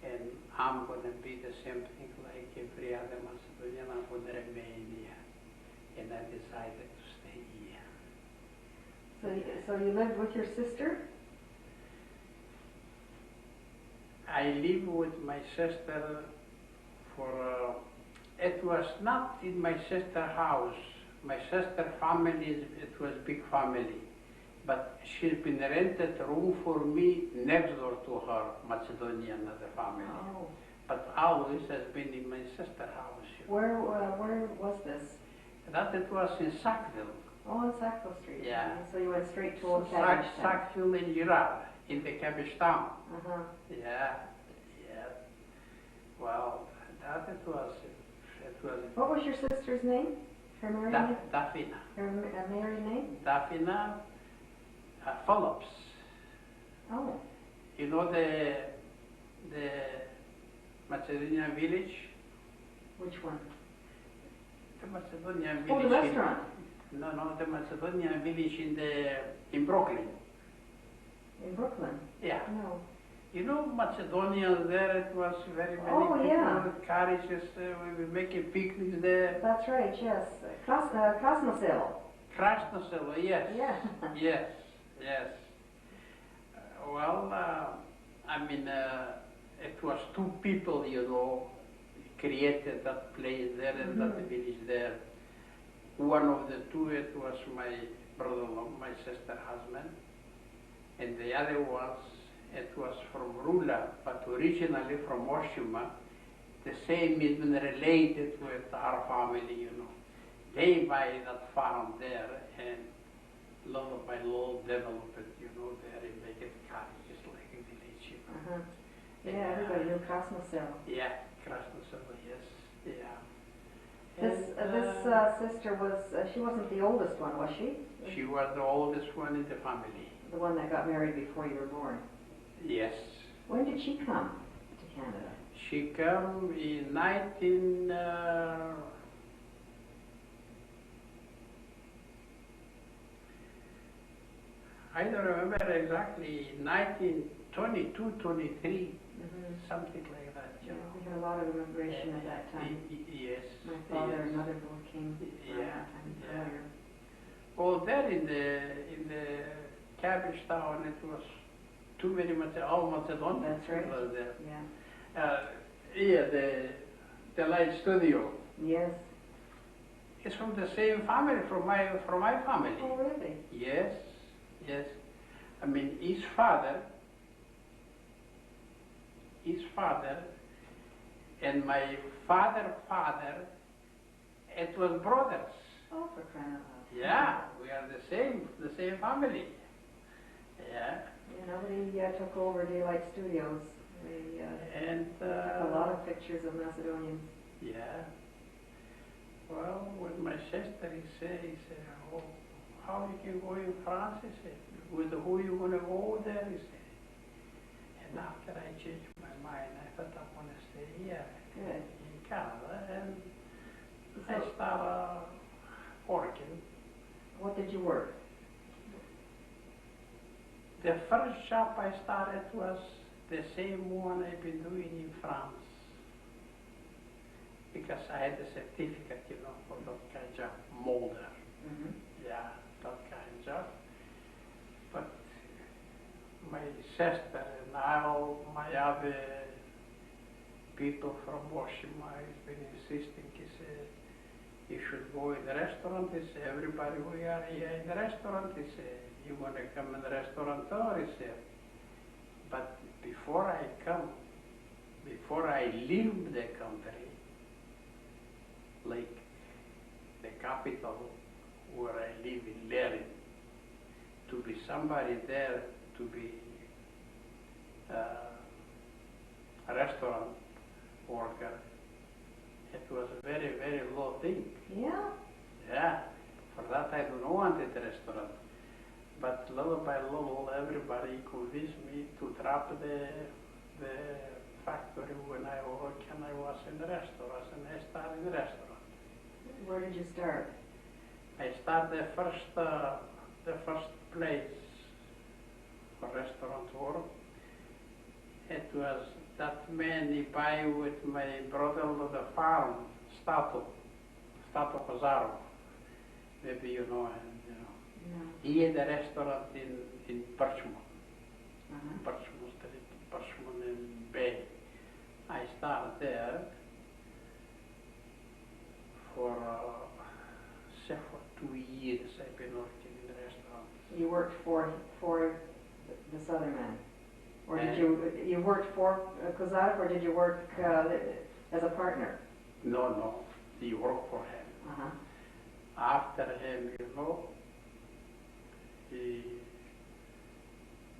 Speaker 2: and I'm going to be the same thing like every other Macedonian, I'm going to remain here. And I decided to stay here.
Speaker 1: So you lived with your sister?
Speaker 2: I lived with my sister for, it was not in my sister's house. My sister's family, it was big family. But she's been rented a room for me next door to her, Macedonian other family.
Speaker 1: Oh.
Speaker 2: But always has been in my sister's house.
Speaker 1: Where was this?
Speaker 2: That it was in Sackville.
Speaker 1: Oh, on Sackville Street.
Speaker 2: Yeah.
Speaker 1: So you went straight to Old Cabbage Town.
Speaker 2: Sackville in Girard, in the Cabbage Town.
Speaker 1: Uh-huh.
Speaker 2: Yeah, yeah. Well, that it was.
Speaker 1: What was your sister's name? Her married name?
Speaker 2: Daphina.
Speaker 1: Her married name?
Speaker 2: Daphina Phillips.
Speaker 1: Oh.
Speaker 2: You know the Macedonian village?
Speaker 1: Which one?
Speaker 2: The Macedonian village.
Speaker 1: Oh, the restaurant.
Speaker 2: No, the Macedonian village in Brooklyn.
Speaker 1: In Brooklyn?
Speaker 2: Yeah.
Speaker 1: No.
Speaker 2: You know, Macedonia there, it was very many
Speaker 1: Oh,
Speaker 2: people
Speaker 1: yeah.
Speaker 2: with carriages, we were making picnics there.
Speaker 1: That's right, yes. Krasnoselo.
Speaker 2: Krasnoselo, yes.
Speaker 1: Yeah.
Speaker 2: Yes, yes. Well, I mean, it was 2 people, you know, created that place there and that village there. One of the 2, it was my brother-in-law, my sister's husband, and the other ones, it was from Rula, but originally from Oschima. The same is been related with our family, you know. They buy that farm there and little by little develop it, you know, there and make it cottages like a village, you know.
Speaker 1: Yeah, everybody knew Krasnoselo.
Speaker 2: Yeah, Krasnoselo, yes, yeah.
Speaker 1: This sister was, she wasn't the oldest one, was she?
Speaker 2: She was the oldest one in the family.
Speaker 1: The one that got married before you were born.
Speaker 2: Yes.
Speaker 1: When did she come to Canada?
Speaker 2: She came in I don't remember exactly, 1922, 23, something like that.
Speaker 1: Yeah, we had a lot of immigration at that time.
Speaker 2: Yes.
Speaker 1: My father and mother both came around that time earlier.
Speaker 2: Oh, there in the Cabbage Town, it was too many all Macedonians.
Speaker 1: That's right.
Speaker 2: Was there.
Speaker 1: Yeah.
Speaker 2: Yeah, the light studio.
Speaker 1: Yes.
Speaker 2: It's from the same family, from my family.
Speaker 1: Oh, really?
Speaker 2: Yes, yes. I mean, his father, and my father, it was brothers.
Speaker 1: Oh, for crying out loud.
Speaker 2: Yeah, we are the same family. Yeah.
Speaker 1: Yeah, nobody took over Daylight Studios. They took a lot of pictures of Macedonians.
Speaker 2: Yeah. Well, with my sister, he said, oh, how you can go in France? He said, with who you going to go there? He said. And after I changed my mind, I thought I want to stay here in Canada, and I started working
Speaker 1: What did you work?
Speaker 2: The first job I started was the same one I've been doing in France. Because I had a certificate, you know, for that kind of molder.
Speaker 1: Mm-hmm.
Speaker 2: Yeah, that kind of job. But my sister and all my other people from Oschima has been insisting, he said, you should go in the restaurant. He said, everybody we are here in the restaurant. He said, you want to come in the restaurateur? He said, but before I come, before I leave the country, like the capital where I live in Lerin, to be somebody there, to be a restaurant worker, it was a very, very low thing.
Speaker 1: Yeah?
Speaker 2: Yeah, for that I don't want a restaurant. But little by little, everybody convinced me to drop the factory when I worked and I was in the restaurant, and I started in the restaurant.
Speaker 1: Where did you start?
Speaker 2: I started the first place for restaurant work. It was that man he buy with my brother on the farm, Stato Kozarov. Maybe you know him, you know.
Speaker 1: No.
Speaker 2: He had a restaurant in Birchmont,
Speaker 1: Uh-huh.
Speaker 2: Birchmont Street, Birchmont and Bay. I started there for 2 years. I've been working in the restaurant.
Speaker 1: You worked for this other man? Or did you worked for Kozarov, or did you work as a partner?
Speaker 2: No, he worked for him.
Speaker 1: Uh-huh.
Speaker 2: After him, you know,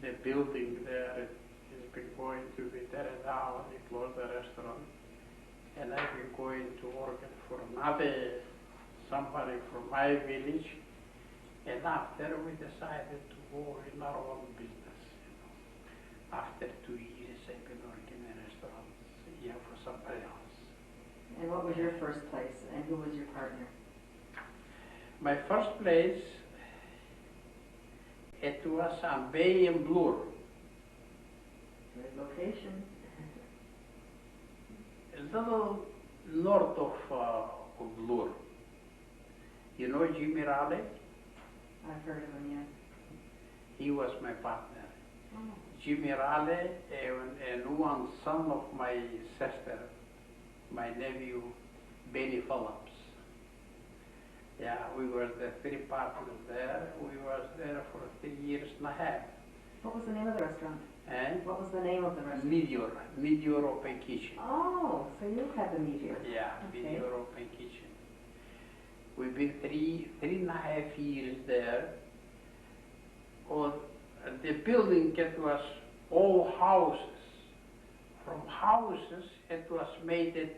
Speaker 2: the building there has been going to be teared down. He closed the restaurant, and I've been going to work for somebody from my village. And after we decided to go in our own business, you know. After 2 years, I've been working in restaurants here for somebody else.
Speaker 1: And what was your first place, and who was your partner?
Speaker 2: My first place, it was on Bay and Bloor.
Speaker 1: Good location.
Speaker 2: A little north of Bloor. You know Jimmy Raleigh?
Speaker 1: I've heard of him, yes.
Speaker 2: He was my partner.
Speaker 1: Oh.
Speaker 2: Jimmy Raleigh and one son of my sister, my nephew, Benny Phillips. Yeah, we were the 3 partners there. We was there for 3 years and a half.
Speaker 1: What was the name of the restaurant?
Speaker 2: And
Speaker 1: What was the name of the restaurant?
Speaker 2: Meteor Open Kitchen.
Speaker 1: Oh, so you had the meteor.
Speaker 2: Yeah,
Speaker 1: Okay.
Speaker 2: Meteor Open Kitchen. We've been 3.5 years there. Oh, the building, it was all houses. From houses, it was made a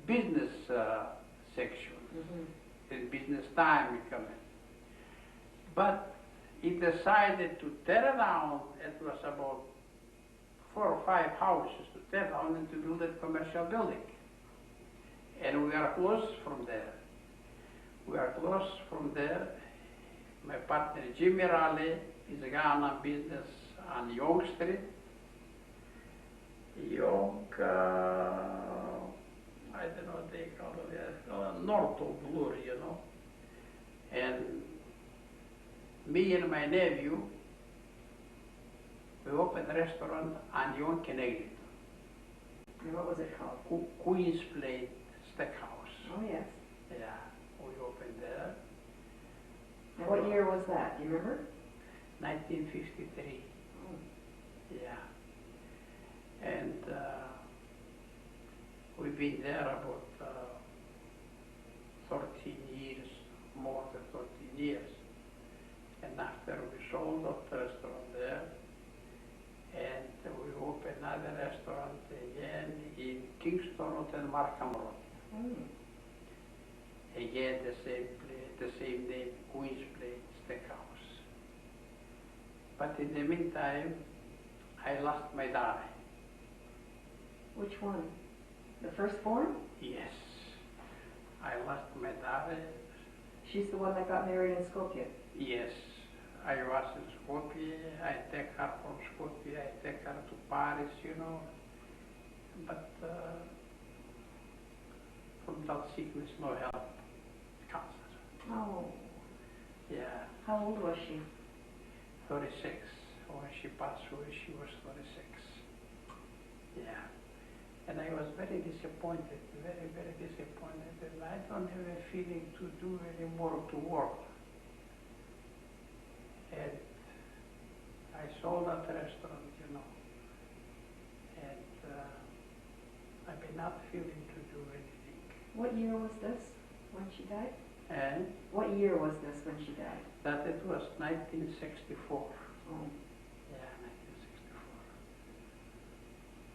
Speaker 2: business section.
Speaker 1: Mm-hmm.
Speaker 2: In business time we come in. But he decided to tear down, it was about 4 or 5 houses to tear down and to build a commercial building. And we are close from there. My partner Jimmy Raleigh is a guy on business on Young Street. I don't know what they call it, north of Bloor, you know. And me and my nephew, we opened a restaurant on Young Canadian,
Speaker 1: And what was it called?
Speaker 2: Queen's Plate Steakhouse.
Speaker 1: Oh, yes.
Speaker 2: Yeah, we opened there.
Speaker 1: And what year was that? Do you remember?
Speaker 2: 1953.
Speaker 1: Oh.
Speaker 2: Yeah. And we've been there about 13 years, more than 13 years. And after we sold that restaurant there, and we opened another restaurant again in Kingston Road and Markham Road.
Speaker 1: Mm.
Speaker 2: Again, the same name, Queen's Plate Steakhouse. But in the meantime, I lost my daughter.
Speaker 1: Which one? The firstborn?
Speaker 2: Yes, I lost my daughter.
Speaker 1: She's the one that got married in Skopje.
Speaker 2: Yes, I was in Skopje. I take her from Skopje. I take her to Paris, you know. But from that sickness, no help. Cancer.
Speaker 1: Oh.
Speaker 2: Yeah.
Speaker 1: How old was she?
Speaker 2: 36. When she passed away, she was 36. Yeah. And I was very disappointed, very, very disappointed. And I don't have a feeling to do anymore to work. And I sold that restaurant, you know. And I've been not feeling to do anything.
Speaker 1: What year was this when she died?
Speaker 2: And
Speaker 1: What year was this when she died?
Speaker 2: that it was 1964.
Speaker 1: Oh.
Speaker 2: Yeah,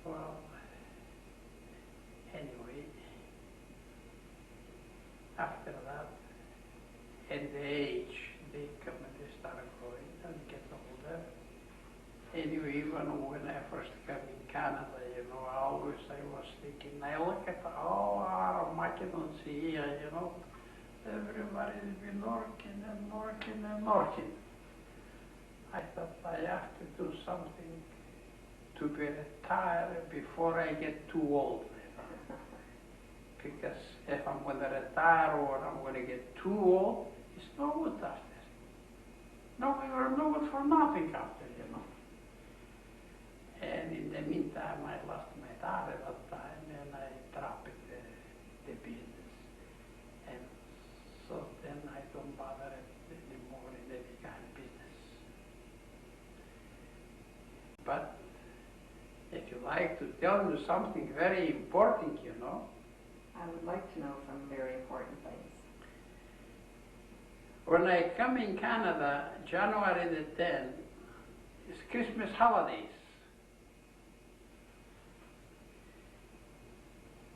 Speaker 2: 1964. Well, anyway, after that, at the age, they come and they start growing and get older. Anyway, even when I first came in Canada, you know, I was thinking, I look at all our Macedonians here, you know, everybody's been working and working and working. I thought I have to do something to be retired before I get too old. Because if I'm going to retire or I'm going to get too old, it's no good after. No, you're no good for nothing after, you know. And in the meantime, I lost my daughter at that time and I dropped the business. And so then I don't bother anymore in any kind of business. But if you like to tell you something very important, you know.
Speaker 1: I would like to know some very important things.
Speaker 2: When I come in Canada, January the 10th, it's Christmas holidays.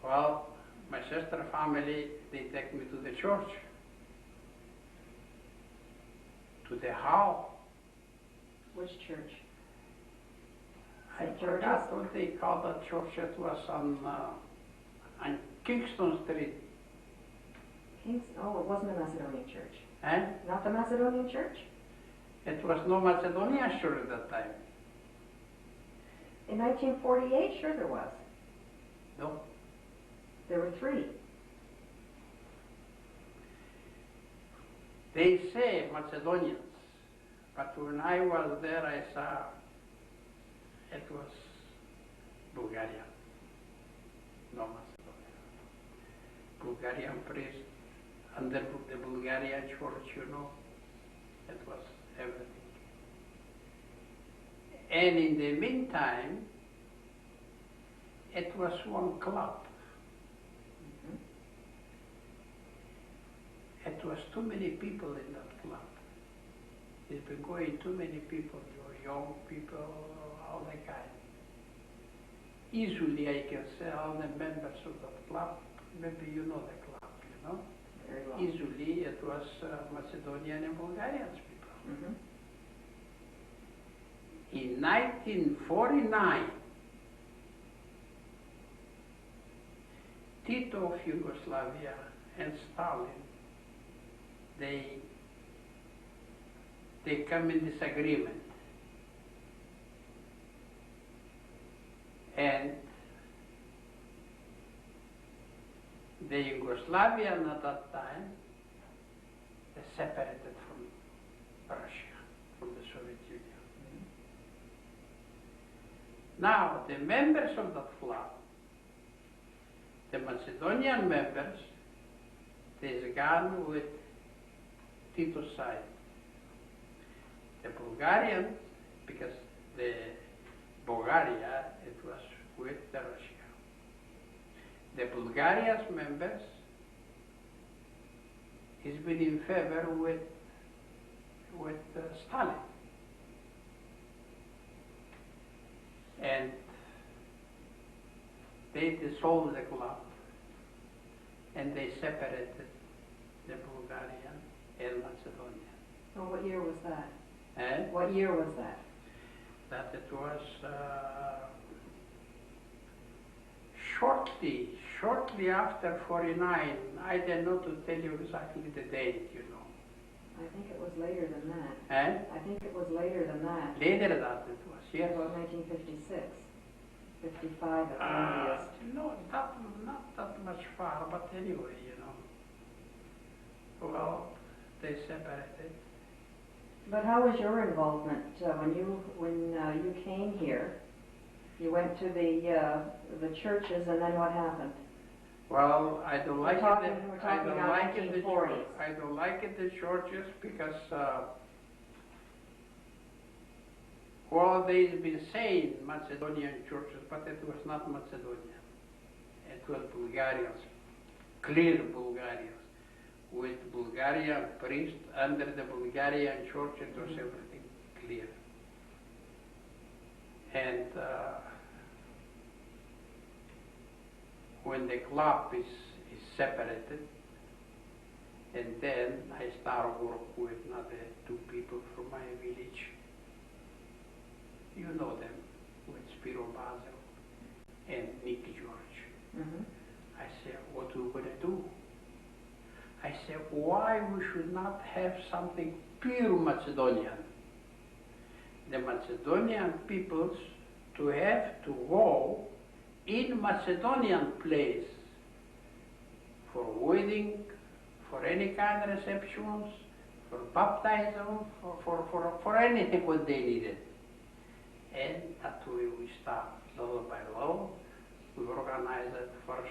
Speaker 2: Well, my sister family, they take me to the church, to the hall.
Speaker 1: Which church?
Speaker 2: I
Speaker 1: St.
Speaker 2: forgot what they called that church. It was on Kingston Street.
Speaker 1: Oh, it wasn't a Macedonian church.
Speaker 2: Eh?
Speaker 1: Not the Macedonian church?
Speaker 2: It was no Macedonian church at that time.
Speaker 1: In 1948, sure there was.
Speaker 2: No.
Speaker 1: There were 3.
Speaker 2: They say Macedonians, but when I was there, I saw it was Bulgaria, no Macedonia. Bulgarian priest under the Bulgarian church, you know, it was everything. And in the meantime, it was one club. It was too many people in that club. It's been going too many people, young people, all the kind. Easily I can say all the members of that club, maybe you know the club, you know.
Speaker 1: Very well.
Speaker 2: Easily it was Macedonian and Bulgarian people.
Speaker 1: Mm-hmm.
Speaker 2: In 1949, Tito of Yugoslavia and Stalin, they come in disagreement. And the Yugoslavian at that time, they separated from Russia, from the Soviet Union. Now, the members of that club, the Macedonian members, they've gone with Tito's side. The Bulgarians, because the Bulgaria, it was with the Russia. The Bulgarians members has been in favor with Stalin. And they dissolved the club and they separated the Bulgarian and Macedonia.
Speaker 1: Oh, what year was that?
Speaker 2: And
Speaker 1: What year was that?
Speaker 2: that it was shortly after 49, I don't know to tell you exactly the date, you know.
Speaker 1: I think it was later than that.
Speaker 2: And
Speaker 1: I think it was later than that.
Speaker 2: later that it was, yes.
Speaker 1: About 1956. 55 at earliest.
Speaker 2: No, not that much far, but anyway, you know. Well, they separated.
Speaker 1: But how was your involvement when you came here? You went to the churches, and then what happened?
Speaker 2: Well, I don't like it.
Speaker 1: We're
Speaker 2: I
Speaker 1: talking
Speaker 2: don't
Speaker 1: about
Speaker 2: like it.
Speaker 1: 1940s.
Speaker 2: I don't like it the churches because well, they've been saying Macedonian churches, but it was not Macedonian. It was Bulgarians, clear Bulgarians, with Bulgarian priests under the Bulgarian church. It was everything clear. And when the club is separated, and then I start work with another two people from my village. You know them, with Spiro Basil and Nick George.
Speaker 1: Mm-hmm.
Speaker 2: I said, what are we going to do? I said, why we should not have something pure Macedonian? The Macedonian peoples to have to go in Macedonian place for wedding, for any kind of receptions, for baptism, for anything what they needed. And that way we start little by little. We organized at first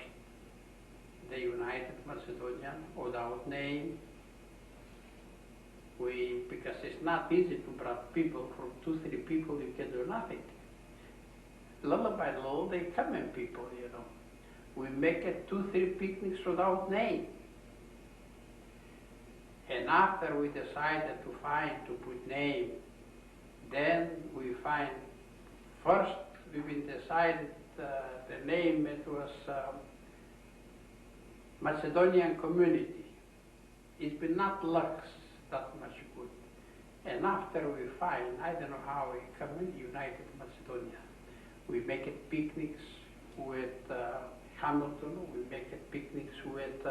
Speaker 2: the United Macedonian without name. Because it's not easy to bring people from 2-3 people, you can do nothing. Little by little they come in people, you know. We make it 2-3 picnics without name. And after we decided to put name, then we find, first we've been decided the name, it was Macedonian Community. It's been not looks that much good. And after we find, I don't know how we come in United Macedonia. We make it picnics with Hamilton, we make it picnics with,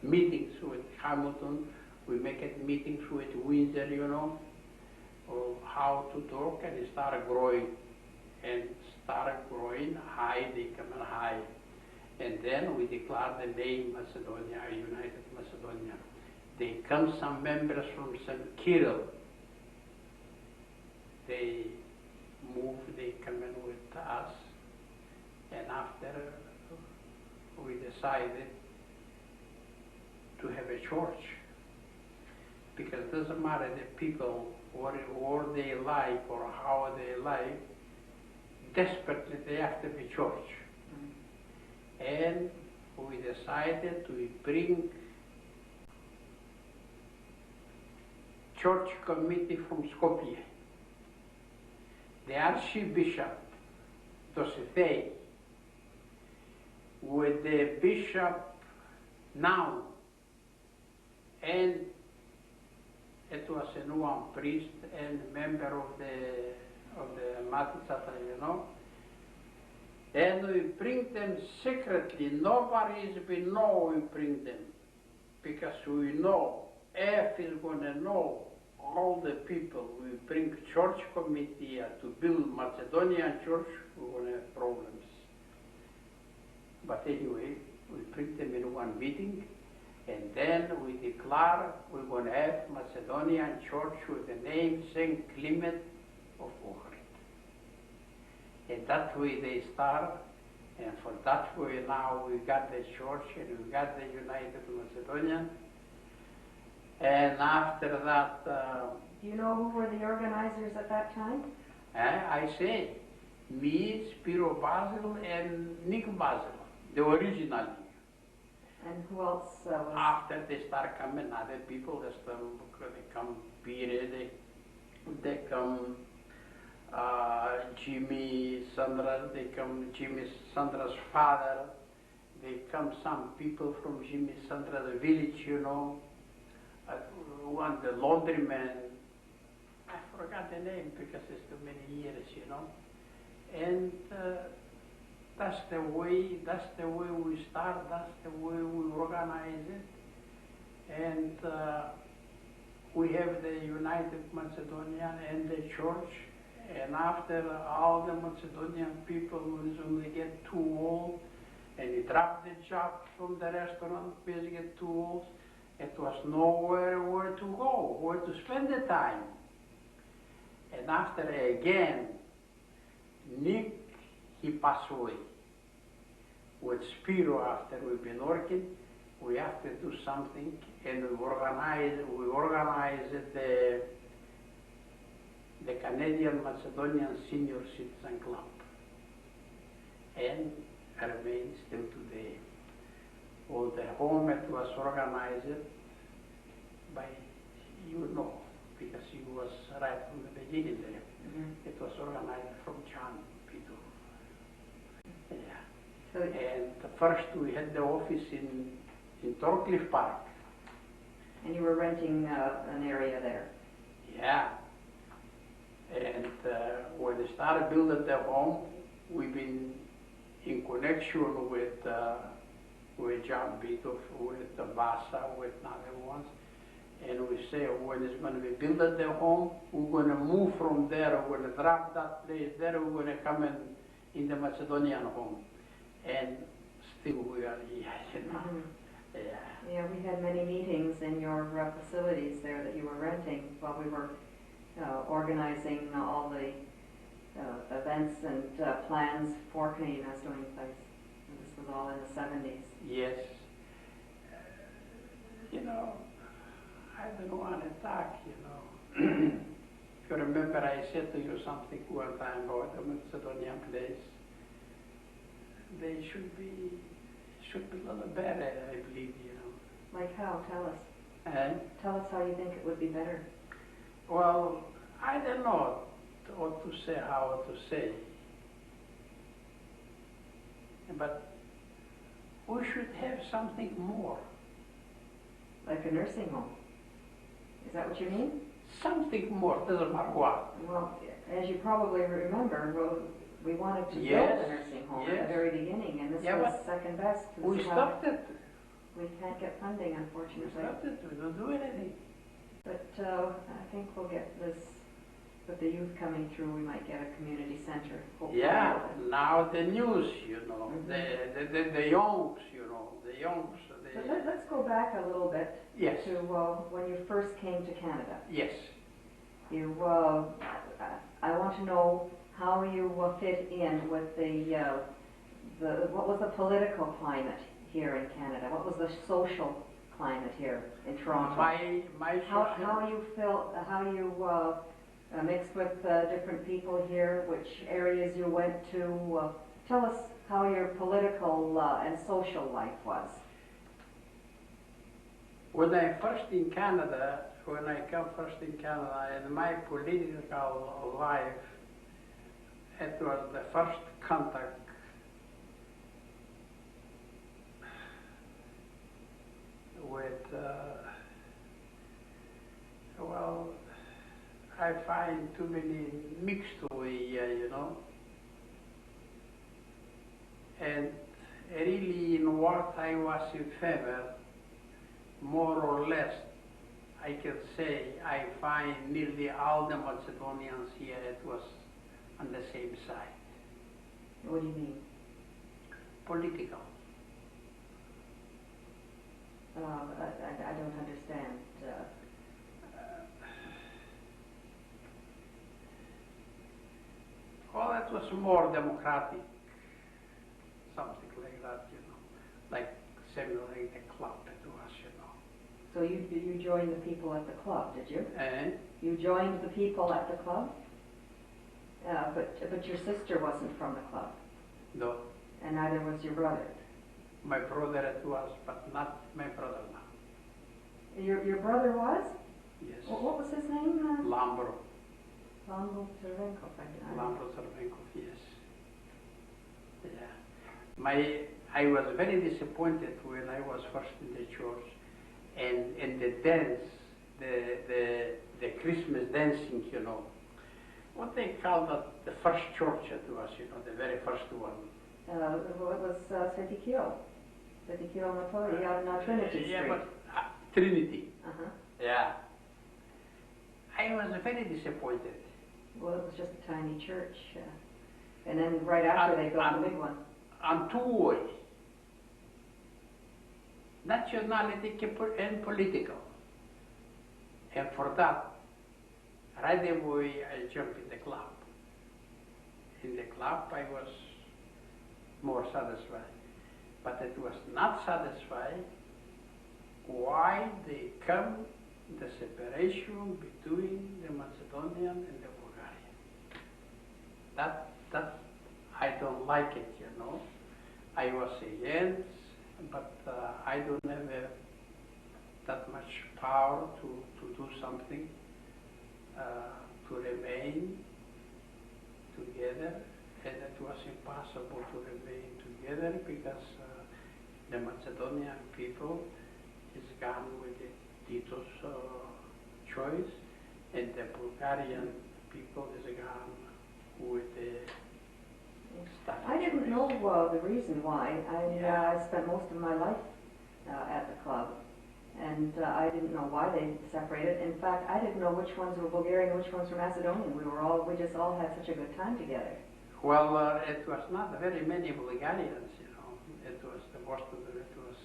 Speaker 2: meetings with Hamilton, we make it meetings with Windsor, you know, of how to talk, and it started growing. And started growing high, they come in high. And then we declare the name Macedonia, United Macedonia. They come some members from St. Kirill. They move, they come in with us. And after we decided to have a church. Because it doesn't matter the people, what they like or how they like, desperately they have to be church. And we decided to bring church committee from Skopje. The Archbishop Dosithei with the bishop now, and it was a new priest and member of the Matisata, you know. And we bring them secretly. Nobody has been know we bring them, because we know if is going to know all the people. We bring church committee to build Macedonian church, we're going to have problems. But anyway, we bring them in one meeting, and then we declare we're going to have Macedonian church with the name St. Clement of Ohrid. And that way they start, and for that way now we got the church and we got the United Macedonian. And after that...
Speaker 1: do you know who were the organizers at that time?
Speaker 2: I say, me, Spiro Basil, and Nick Basil, the original.
Speaker 1: And who else was...
Speaker 2: After they start coming, other people, they come Pire, they come Jimmy Sandra, they come Jimmy Sandra's father, they come some people from Jimmy Sandra's village, you know, one, the laundryman, I forgot the name because it's too many years, you know, and that's the way we start, that's the way we organize it. And we have the United Macedonian and the church, and after all the Macedonian people when they get too old, and they drop the job from the restaurant because they get too old, it was nowhere where to go, where to spend the time. And after again, Nick, he passed away. With Spiro, after we've been working, we have to do something, and we organized the Canadian Macedonian Senior Citizen Club, and remains still today. Well, the home, it was organized by, because he was right from the beginning there. Mm-hmm. It was organized from John Peter. Yeah.
Speaker 1: So,
Speaker 2: and first we had the office in Thorncliffe Park.
Speaker 1: And you were renting an area there?
Speaker 2: Yeah. And when they started building the home, we've been in connection with John Bitoff, with Vasa, with other ones. And we say when it's going to be built at the home, we're going to move from there, we're going to drop that place there, we're going to come in the Macedonian home. And still we are here, you know.
Speaker 1: Mm-hmm.
Speaker 2: Yeah.
Speaker 1: Yeah, we had many meetings in your facilities there that you were renting while we were organizing all the events and plans for Canadian Macedonian Place. And this was all in the 70s.
Speaker 2: Yes. You know, I don't want to talk, you know. If you remember, I said to you something one time about the Macedonian place. They should be a little better, I believe, you know.
Speaker 1: Like how? Tell us.
Speaker 2: And
Speaker 1: tell us how you think it would be better.
Speaker 2: Well, I don't know what to say, how to say. But we should have something more.
Speaker 1: Like a nursing home? Is that what you mean?
Speaker 2: Something more, doesn't matter what.
Speaker 1: Well, as you probably remember, we wanted to
Speaker 2: Yes,
Speaker 1: build a nursing home
Speaker 2: yes.
Speaker 1: at the very beginning, and this
Speaker 2: Yeah,
Speaker 1: was
Speaker 2: but
Speaker 1: second best.
Speaker 2: we stopped it.
Speaker 1: We can't get funding,
Speaker 2: We
Speaker 1: unfortunately.
Speaker 2: stopped it. We don't do anything.
Speaker 1: But I think we'll get this, with the youth coming through, we might get a community center. Hopefully.
Speaker 2: Yeah, now the news, you know,
Speaker 1: Mm-hmm.
Speaker 2: the youngs, you know, the youngs.
Speaker 1: But let's go back a little bit
Speaker 2: Yes.
Speaker 1: to when you first came to Canada.
Speaker 2: Yes.
Speaker 1: You, I want to know how you fit in with what was the political climate here in Canada? What was the social climate here in Toronto?
Speaker 2: My
Speaker 1: how you felt, how you mixed with different people here, which areas you went to. Tell us how your political and social life was.
Speaker 2: When I first in Canada, when I came first in Canada, and my political life, it was the first contact with, well, I find too many mixed way, you know. And really in what I was in favor, more or less, I can say I find nearly all the Macedonians here, it was on the same side.
Speaker 1: What do you mean?
Speaker 2: Political.
Speaker 1: I don't understand.
Speaker 2: Well, it was more democratic, something like that, you know, like similar like the club to us, you know.
Speaker 1: So you joined the people at the club, did you?
Speaker 2: And
Speaker 1: You joined the people at the club? But your sister wasn't from the club,
Speaker 2: no,
Speaker 1: and neither was your brother.
Speaker 2: my brother it was, but not my brother now.
Speaker 1: Your brother was?
Speaker 2: Yes.
Speaker 1: What was his name?
Speaker 2: Lambro.
Speaker 1: Tsarvenkov.
Speaker 2: Lambro Tsarvenkov, yes. Yeah. I was very disappointed when I was first in the church, and the dance, the Christmas dancing, you know, what they call that, the first church to us, you know, the very first one.
Speaker 1: It was Sventikio Metodi on Trinity Street.
Speaker 2: Yeah, but Trinity.
Speaker 1: Uh-huh.
Speaker 2: Yeah. I was very disappointed.
Speaker 1: Well, it was just a tiny church. And then right after they built the big one.
Speaker 2: On two ways. Nationality and political. And for that, right away I jumped in the club. In the club I was more satisfied. But it was not satisfied why they come the separation between the Macedonian and the Bulgarian. That I don't like it, you know. I was against, but I don't have that much power to do something to remain together, and it was impossible to remain together because the Macedonian people is gone with the Tito's choice, and the Bulgarian people is gone with the Stalin
Speaker 1: I didn't
Speaker 2: choice.
Speaker 1: know the reason why. I spent most of my life at the club, and I didn't know why they separated. In fact, I didn't know which ones were Bulgarian and which ones were Macedonian. We just all had such a good time together.
Speaker 2: Well, it was not very many Bulgarians, you know. It was the most of them. It was,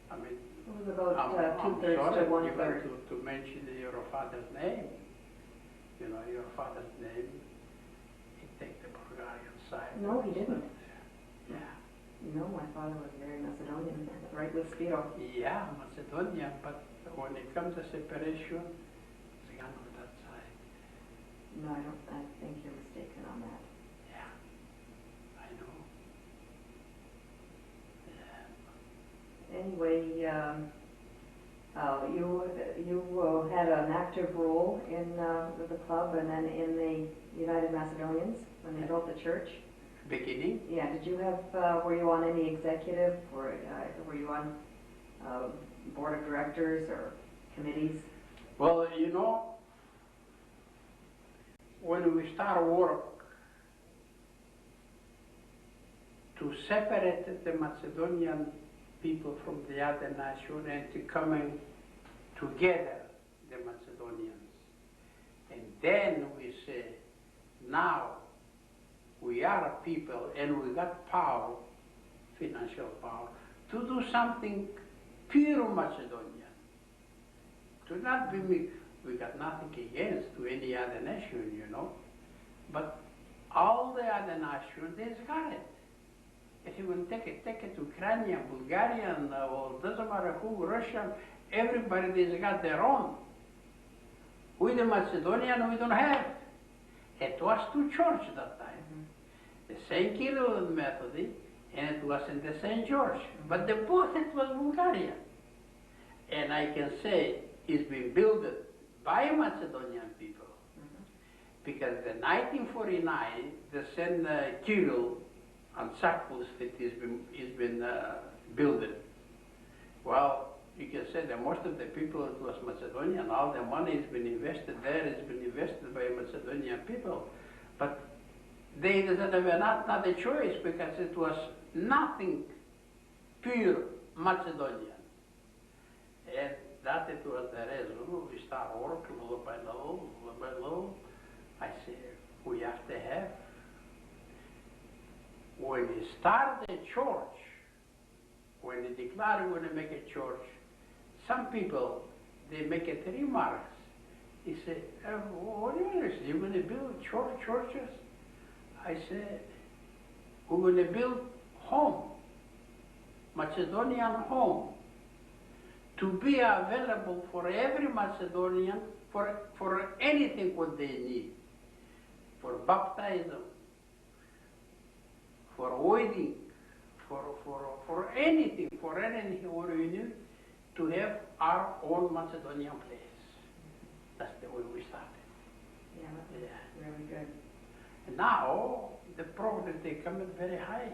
Speaker 2: I mean,
Speaker 1: It was about
Speaker 2: I'm
Speaker 1: 2/3
Speaker 2: sorry
Speaker 1: to 1/3.
Speaker 2: even to mention your father's name. You know, your father's name. He take the Bulgarian side.
Speaker 1: No, he didn't.
Speaker 2: Yeah.
Speaker 1: No, my father was very Macedonian, right with Spiro.
Speaker 2: Yeah, Macedonian, but when it comes to separation, it's gone on that side.
Speaker 1: No, I think you're mistaken on that.
Speaker 2: Yeah, I know. Yeah.
Speaker 1: Anyway, you had an active role in the club and then in the United Macedonians when they built the church.
Speaker 2: Beginning?
Speaker 1: Yeah, did you have, were you on any executive, or were you on board of directors or committees?
Speaker 2: Well, you know, when we start work to separate the Macedonian people from the other nation and to coming together, the Macedonians. And then we say, now we are a people and we got power, financial power, to do something pure Macedonian. To not be we got nothing against to any other nation, you know. But all the other nations, they've got it. If you will take it Ukrainian, Bulgarian, or doesn't matter who, Russian, everybody they've got their own. We the Macedonian, we don't have. It was two churches that time. The St. Kirill Method, and it was in the St. George. But the both it was Bulgarian. And I can say it's been built by Macedonian people. Because in 1949, the St. Kirill and Sakpus has been built. Well, you can say that most of the people it was Macedonian, all the money has been invested there, has been invested by Macedonian people. But they were not a choice because it was nothing pure Macedonian. And that it was the reason we start working little by little. I say, we have to have. When we start the church, when they declare we're going to make a church, some people, they make it remarks. They say, what is it? You're going to build churches? I said, we're going to build home, Macedonian home, to be available for every Macedonian for anything what they need, for baptism, for wedding, for anything what we need to have our own Macedonian place. That's the way we started.
Speaker 1: Yeah, that's really good.
Speaker 2: Now, the progress, they come in very high.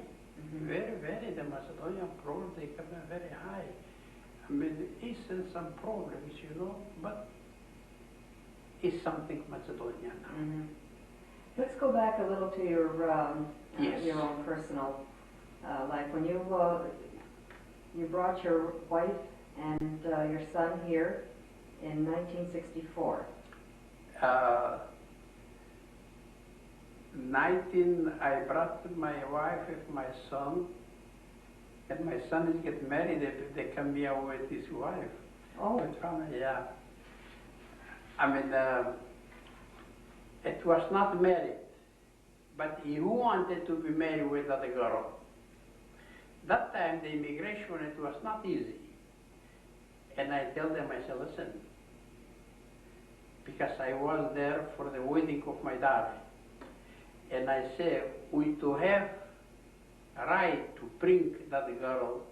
Speaker 2: Very, the Macedonian progress, they come in very high. I mean, it's some problems, you know, but it's something Macedonian now.
Speaker 1: Let's go back a little to your
Speaker 2: Yes.
Speaker 1: your own personal life. When you brought your wife and your son here in 1964.
Speaker 2: 19, I brought my wife and my son, and my son is get married. They come here with his wife.
Speaker 1: Oh.
Speaker 2: With family, yeah. I mean, it was not married, but he wanted to be married with that girl. That time, the immigration, it was not easy. And I tell them, I said, listen, because I was there for the wedding of my daughter. And I say, we to have a right to bring that girl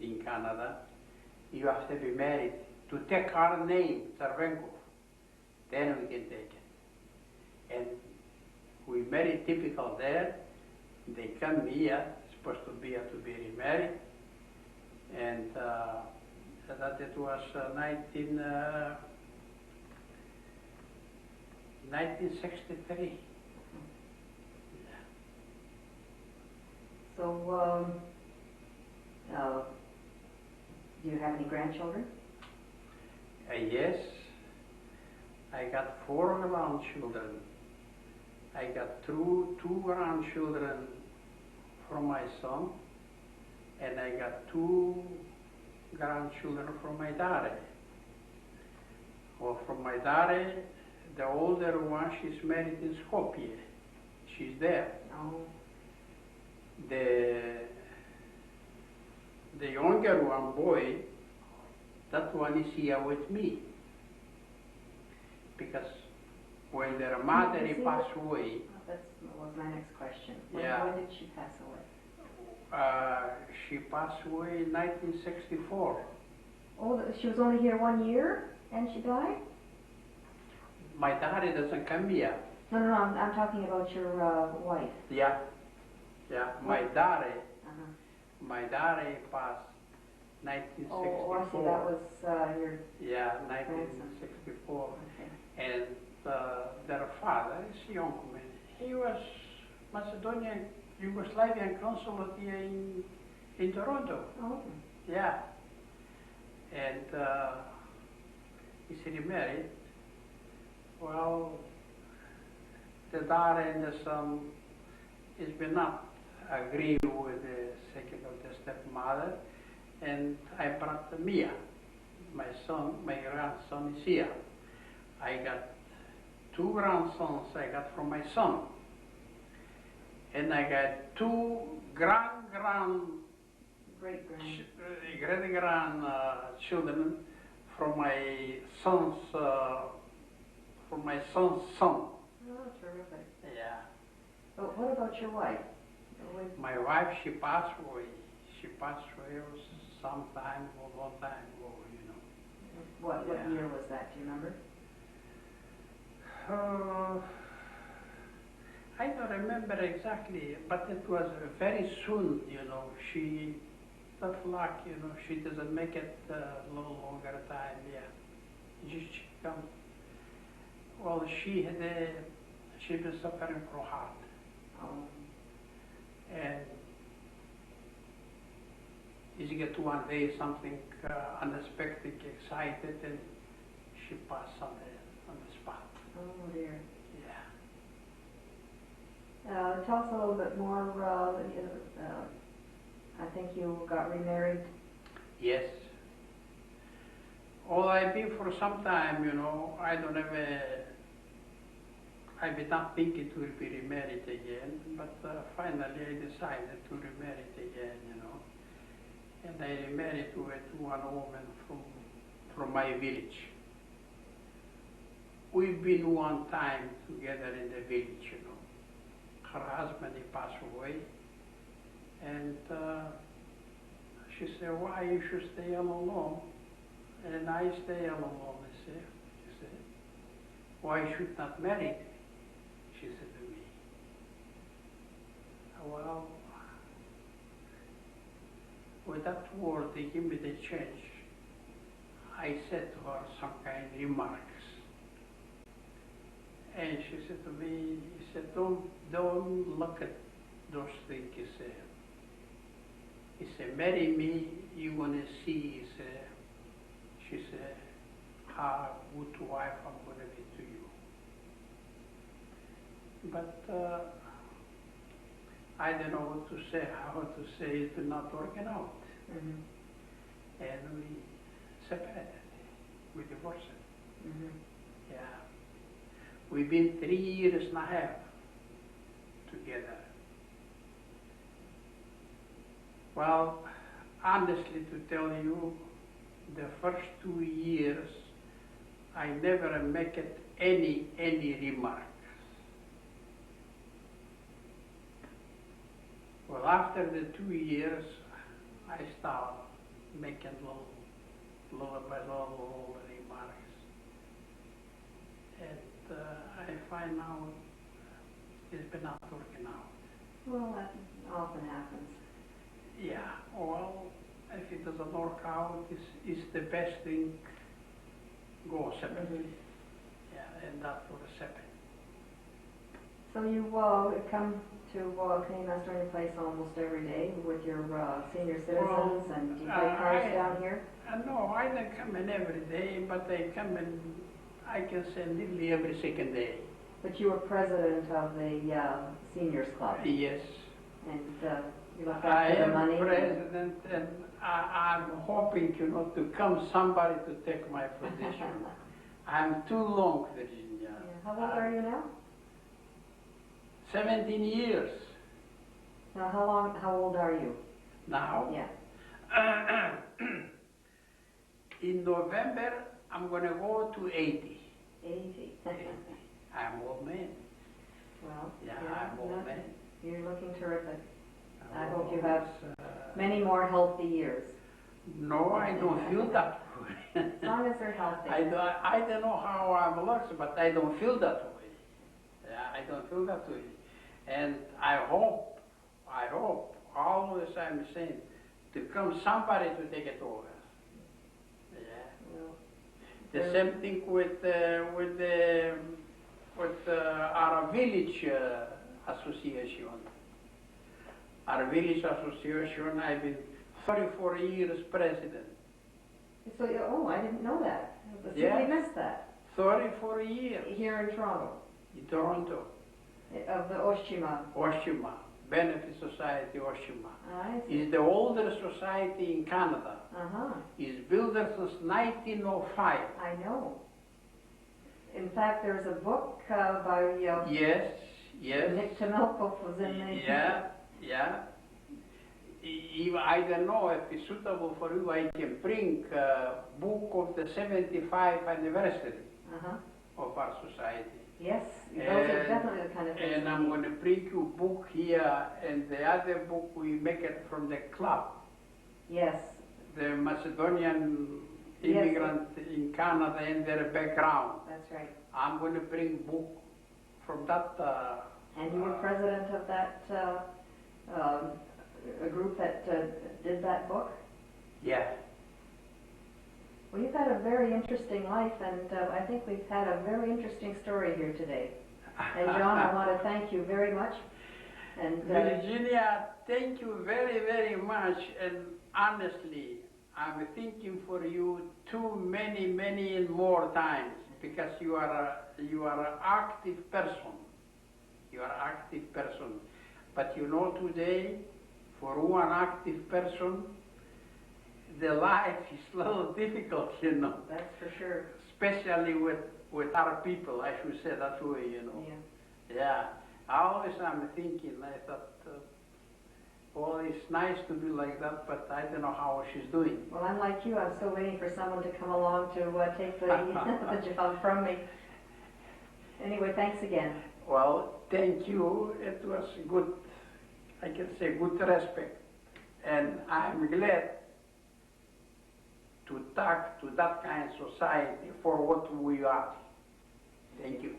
Speaker 2: in Canada, you have to be married, to take our name, Tsarvenkov. Then we can take it. And we very typical there. They come here, supposed to be here to be remarried. And that it was 1963.
Speaker 1: So, do you have any grandchildren?
Speaker 2: Yes, I got 4 grandchildren. I got two grandchildren from my son, and I got 2 grandchildren from my daughter. Well, from my daughter, the older one, she's married in Skopje. She's there.
Speaker 1: Oh.
Speaker 2: The younger one, boy, that one is here with me. Because when their mother passed away.
Speaker 1: That was my next question. When did she pass away?
Speaker 2: She passed away in 1964.
Speaker 1: Oh, she was only here 1 year and she died?
Speaker 2: My daughter doesn't come here.
Speaker 1: No, I'm talking about your wife.
Speaker 2: Yeah, my daughter.
Speaker 1: Uh-huh.
Speaker 2: My daughter passed 1964.
Speaker 1: Oh, I see. That was your.
Speaker 2: Yeah, 1964.
Speaker 1: Okay.
Speaker 2: And their father is young man. He was Macedonian, Yugoslavian consulate here in Toronto.
Speaker 1: Oh.
Speaker 2: Yeah. And he's remarried. Well, the daughter and the son has been not agree with the second or the stepmother, and I brought Mia. My son, my grandson is here. I got 2 grandsons I got from my son. And I got 2 great-grand children from my son's son.
Speaker 1: Oh, terrific.
Speaker 2: Yeah.
Speaker 1: But what about your wife?
Speaker 2: My wife, she passed away. She passed away some time, a long time ago, you know.
Speaker 1: What year was that? Do you remember?
Speaker 2: I don't remember exactly, but it was very soon, you know. She, tough luck, you know, she doesn't make it a little longer time, yeah. She come. Well, she's been suffering from heart.
Speaker 1: Oh.
Speaker 2: And you get one day something unexpected, excited, and she passed on the spot.
Speaker 1: Oh dear.
Speaker 2: Yeah.
Speaker 1: Tell us a little bit more. I think you got remarried.
Speaker 2: Yes. Well, I've been for some time, you know. I don't have I've been not thinking to be remarried again, but finally I decided to remarry again, you know. And I remarried with one woman from my village. We've been one time together in the village, you know. Her husband, he passed away, and she said, why you should stay alone? And I stay alone, I said. She said, why you should not marry? She said to me. Well, with that word, they give me the change. I said to her some kind of remarks. And she said to me, he said, don't look at those things you said. He said, marry me, you're going to see, she said, how good wife I'm going to be to you. But I don't know what to say, how to say it not working out.
Speaker 1: Mm-hmm.
Speaker 2: And we separated, we divorced.
Speaker 1: Mm-hmm.
Speaker 2: Yeah. We've been 3 years and a half together. Well, honestly to tell you, the first 2 years, I never make it any remarks. Well, after the 2 years, I start making little by little remarks. And I find out it's been not working out.
Speaker 1: Well, that often happens.
Speaker 2: Yeah, well, if it doesn't work out, it's the best thing go separate.
Speaker 1: Mm-hmm.
Speaker 2: Yeah, and that's what has happened.
Speaker 1: So you come to Canadian Macedonian Place almost every day with your senior citizens, and do you take cars down here?
Speaker 2: No, I don't come in every day, but I come in, I can say nearly every second day.
Speaker 1: But you were president of the seniors club.
Speaker 2: Yes.
Speaker 1: And you look after the money.
Speaker 2: I am president, and I'm hoping, to come somebody to take my position. I'm too long, Virginia.
Speaker 1: Yeah. How old are you now?
Speaker 2: 17 years.
Speaker 1: Now, how old are you?
Speaker 2: Now?
Speaker 1: Yeah.
Speaker 2: In November, I'm going to go to 80.
Speaker 1: 80.
Speaker 2: I'm old man.
Speaker 1: Well,
Speaker 2: Yeah, I'm old man.
Speaker 1: You're looking terrific. I
Speaker 2: Oh,
Speaker 1: hope you have
Speaker 2: it's,
Speaker 1: many more healthy years.
Speaker 2: No, I don't feel that way.
Speaker 1: As long as they're healthy.
Speaker 2: I don't know how I'm looks, but I don't feel that way. Yeah, I don't feel that way. And I hope, always I'm saying, to come somebody to take it over. Yeah.
Speaker 1: Well,
Speaker 2: The same thing with our village association. Our village association, I've been 34 years president.
Speaker 1: So, I didn't know that. I
Speaker 2: Yeah.
Speaker 1: simply missed that.
Speaker 2: 34 years
Speaker 1: Here in Toronto,
Speaker 2: in Toronto.
Speaker 1: of the Oschima.
Speaker 2: Oschima, Benefit Society Oschima.
Speaker 1: I see.
Speaker 2: Is the oldest society in Canada.
Speaker 1: Uh-huh.
Speaker 2: It's built since 1905.
Speaker 1: I know. In fact, there's a book by
Speaker 2: Yes, yes.
Speaker 1: Nick Tsarvenkov was in the...
Speaker 2: Yeah. I don't know if it's suitable for you. I can bring a book of the 75 anniversary
Speaker 1: Uh-huh.
Speaker 2: of our society.
Speaker 1: Yes, those are definitely the kind of things.
Speaker 2: And I'm going to bring you a book here, and the other book we make it from the club.
Speaker 1: Yes.
Speaker 2: The Macedonian immigrant in Canada and their background.
Speaker 1: That's right.
Speaker 2: I'm going to bring book from that.
Speaker 1: And you were president of that a group that did that book?
Speaker 2: Yeah.
Speaker 1: Well, you've had a very interesting life, and I think we've had a very interesting story here today. And John, I want to thank you very much. And
Speaker 2: Virginia, thank you very, very much. And honestly, I'm thinking for you too many more times, because you are an active person. You are an active person. But today, for one active person, the life is a little difficult,
Speaker 1: that's for sure.
Speaker 2: Especially with our people, I should say that way,
Speaker 1: Yeah.
Speaker 2: Yeah. Always I'm thinking, I thought, well, it's nice to be like that, but I don't know how she's doing.
Speaker 1: Well, I'm like you. I'm still waiting for someone to come along to take the, the job from me. Anyway, thanks again.
Speaker 2: Well, thank you. It was good, I can say, good respect. And I'm glad to talk to that kind of society for what we are. Thank you.